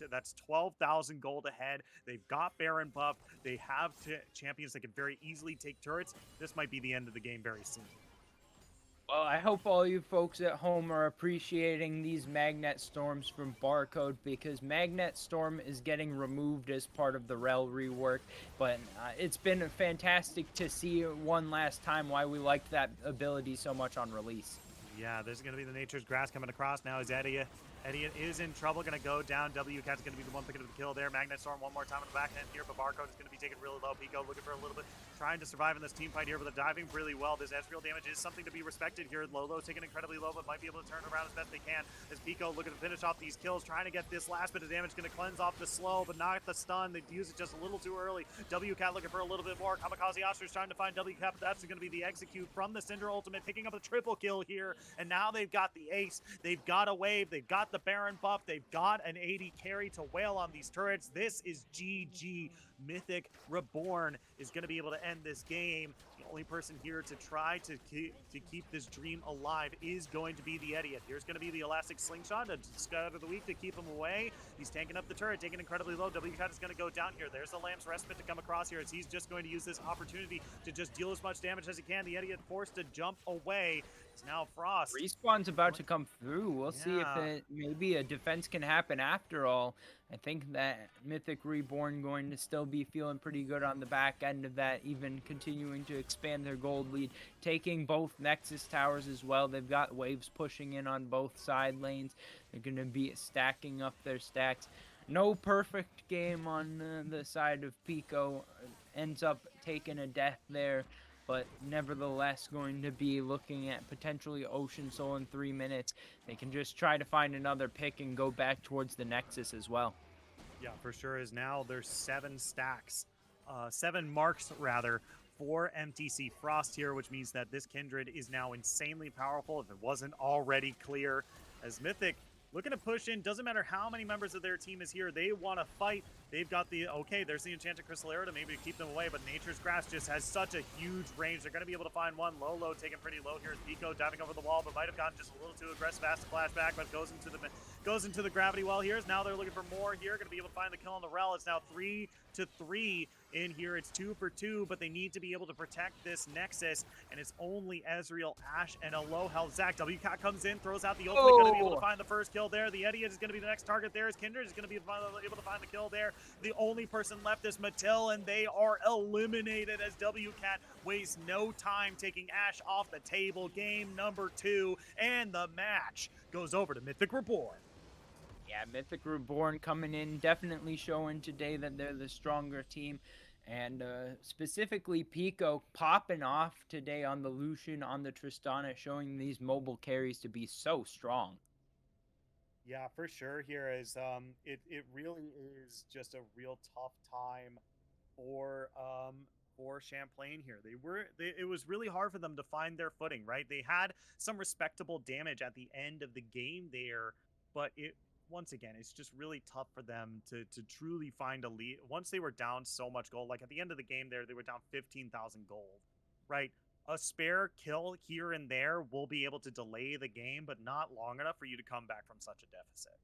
that's 12,000 gold ahead. They've got Baron buff. They have champions that can very easily take turrets. This might be the end of the game very soon. Well, I hope all you folks at home are appreciating these Magnet Storms from Barcode, because Magnet Storm is getting removed as part of the Rel rework, but it's been fantastic to see one last time why we liked that ability so much on release. Yeah, there's going to be the Nature's Grass coming across now as Eddie is in trouble, going to go down. WCat's going to be the one picking up the kill there. Magnet Storm one more time on the back end here, but Barcode is going to be taken really low. Pico looking for a little bit, trying to survive in this team fight here, but they're diving really well. This Ezreal damage is something to be respected here. Lolo's taking incredibly low, but might be able to turn around as best they can. As Pico looking to finish off these kills, trying to get this last bit of damage, going to cleanse off the slow, but not the stun. They use it just a little too early. WCat looking for a little bit more. Kamikaze Ostrich trying to find WCat, but that's going to be the execute from the Cinder ultimate, picking up a triple kill here, and now they've got the ace. They've got a wave. They've got the Baron buff. They've got an 80 carry to wail on these turrets. This is GG. Mythic Reborn is going to be able to end this game. The only person here to try to keep this dream alive is going to be the Idiot. Here's going to be the Elastic Slingshot, a scout of the week to keep him away. He's tanking up the turret, taking incredibly low. WCat is going to go down here. There's the Lamb's Respite to come across here as he's just going to use this opportunity to just deal as much damage as he can. The Idiot forced to jump away. It's now Frost. Respawn's about to come through. We'll see if maybe a defense can happen after all. I think that Mythic Reborn going to still be feeling pretty good on the back end of that, even continuing to expand their gold lead, taking both Nexus towers as well. They've got waves pushing in on both side lanes. They're going to be stacking up their stacks. No perfect game on the side of Pico. Ends up taking a death there, but nevertheless going to be looking at potentially Ocean Soul in 3 minutes. They can just try to find another pick and go back towards the Nexus as well. Yeah, for sure. Is now there's 7 stacks, 7 marks rather, for MTC Frost here, which means that this Kindred is now insanely powerful if it wasn't already clear. As Mythic looking to push in, doesn't matter how many members of their team is here, they want to fight. They've got the, okay, there's the Enchanted Crystal Arrow to maybe keep them away, but Nature's Grass just has such a huge range. They're going to be able to find one. Lolo taking pretty low here as Pico diving over the wall, but might have gotten just a little too aggressive, fast to flash back, but goes into the gravity well here. Now they're looking for more here, going to be able to find the kill on the Rel. It's now 3-3 in here. It's 2 for 2, but they need to be able to protect this Nexus, and it's only Ezreal, Ashe, and a low health Zac. WCat comes in, throws out the ultimate, going to be able to find the first kill there. The Idiot is going to be the next target there. As Kindred is going to be able to find the kill there. The only person left is Mattel, and they are eliminated as WCat wastes no time taking Ashe off the table. Game number 2, and the match goes over to Mythic Reborn. Yeah, Mythic Reborn coming in, definitely showing today that they're the stronger team. And specifically Pico popping off today on the Lucian, on the Tristana, showing these mobile carries to be so strong. Yeah, for sure. Here is it really is just a real tough time for Champlain here. It was really hard for them to find their footing, right? They had some respectable damage at the end of the game there, but once again, it's just really tough for them to truly find a lead. Once they were down so much gold, like at the end of the game there, they were down 15,000 gold, right? A spare kill here and there will be able to delay the game, but not long enough for you to come back from such a deficit.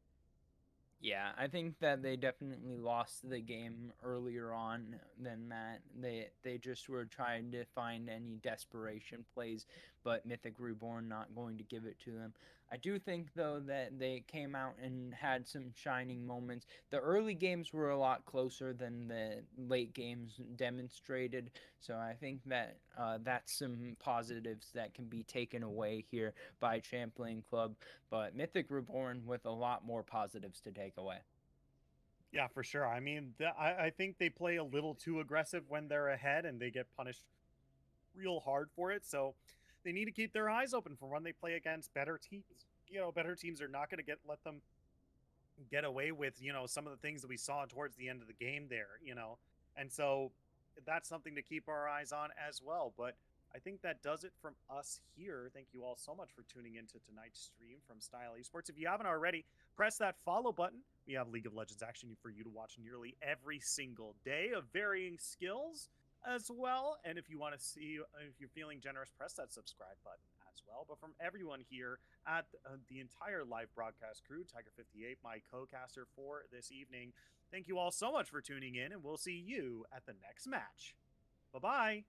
Yeah, I think that they definitely lost the game earlier on than that. They just were trying to find any desperation plays, but Mythic Reborn not going to give it to them. I do think, though, that they came out and had some shining moments. The early games were a lot closer than the late games demonstrated, so I think that that's some positives that can be taken away here by Champlain Club, but Mythic Reborn with a lot more positives to take away. Yeah, for sure. I mean, I think they play a little too aggressive when they're ahead, and they get punished real hard for it, so they need to keep their eyes open for when they play against better teams. You know, better teams are not going to let them get away with, you know, some of the things that we saw towards the end of the game there, you know. And so that's something to keep our eyes on as well. But I think that does it from us here. Thank you all so much for tuning into tonight's stream from Style Esports. If you haven't already, press that follow button. We have League of Legends action for you to watch nearly every single day of varying skills as well. And if you want to see, if you're feeling generous, press that subscribe button as well. But from everyone here at the entire live broadcast crew, Tiger58, my co-caster for this evening, thank you all so much for tuning in, and we'll see you at the next match. Bye-bye.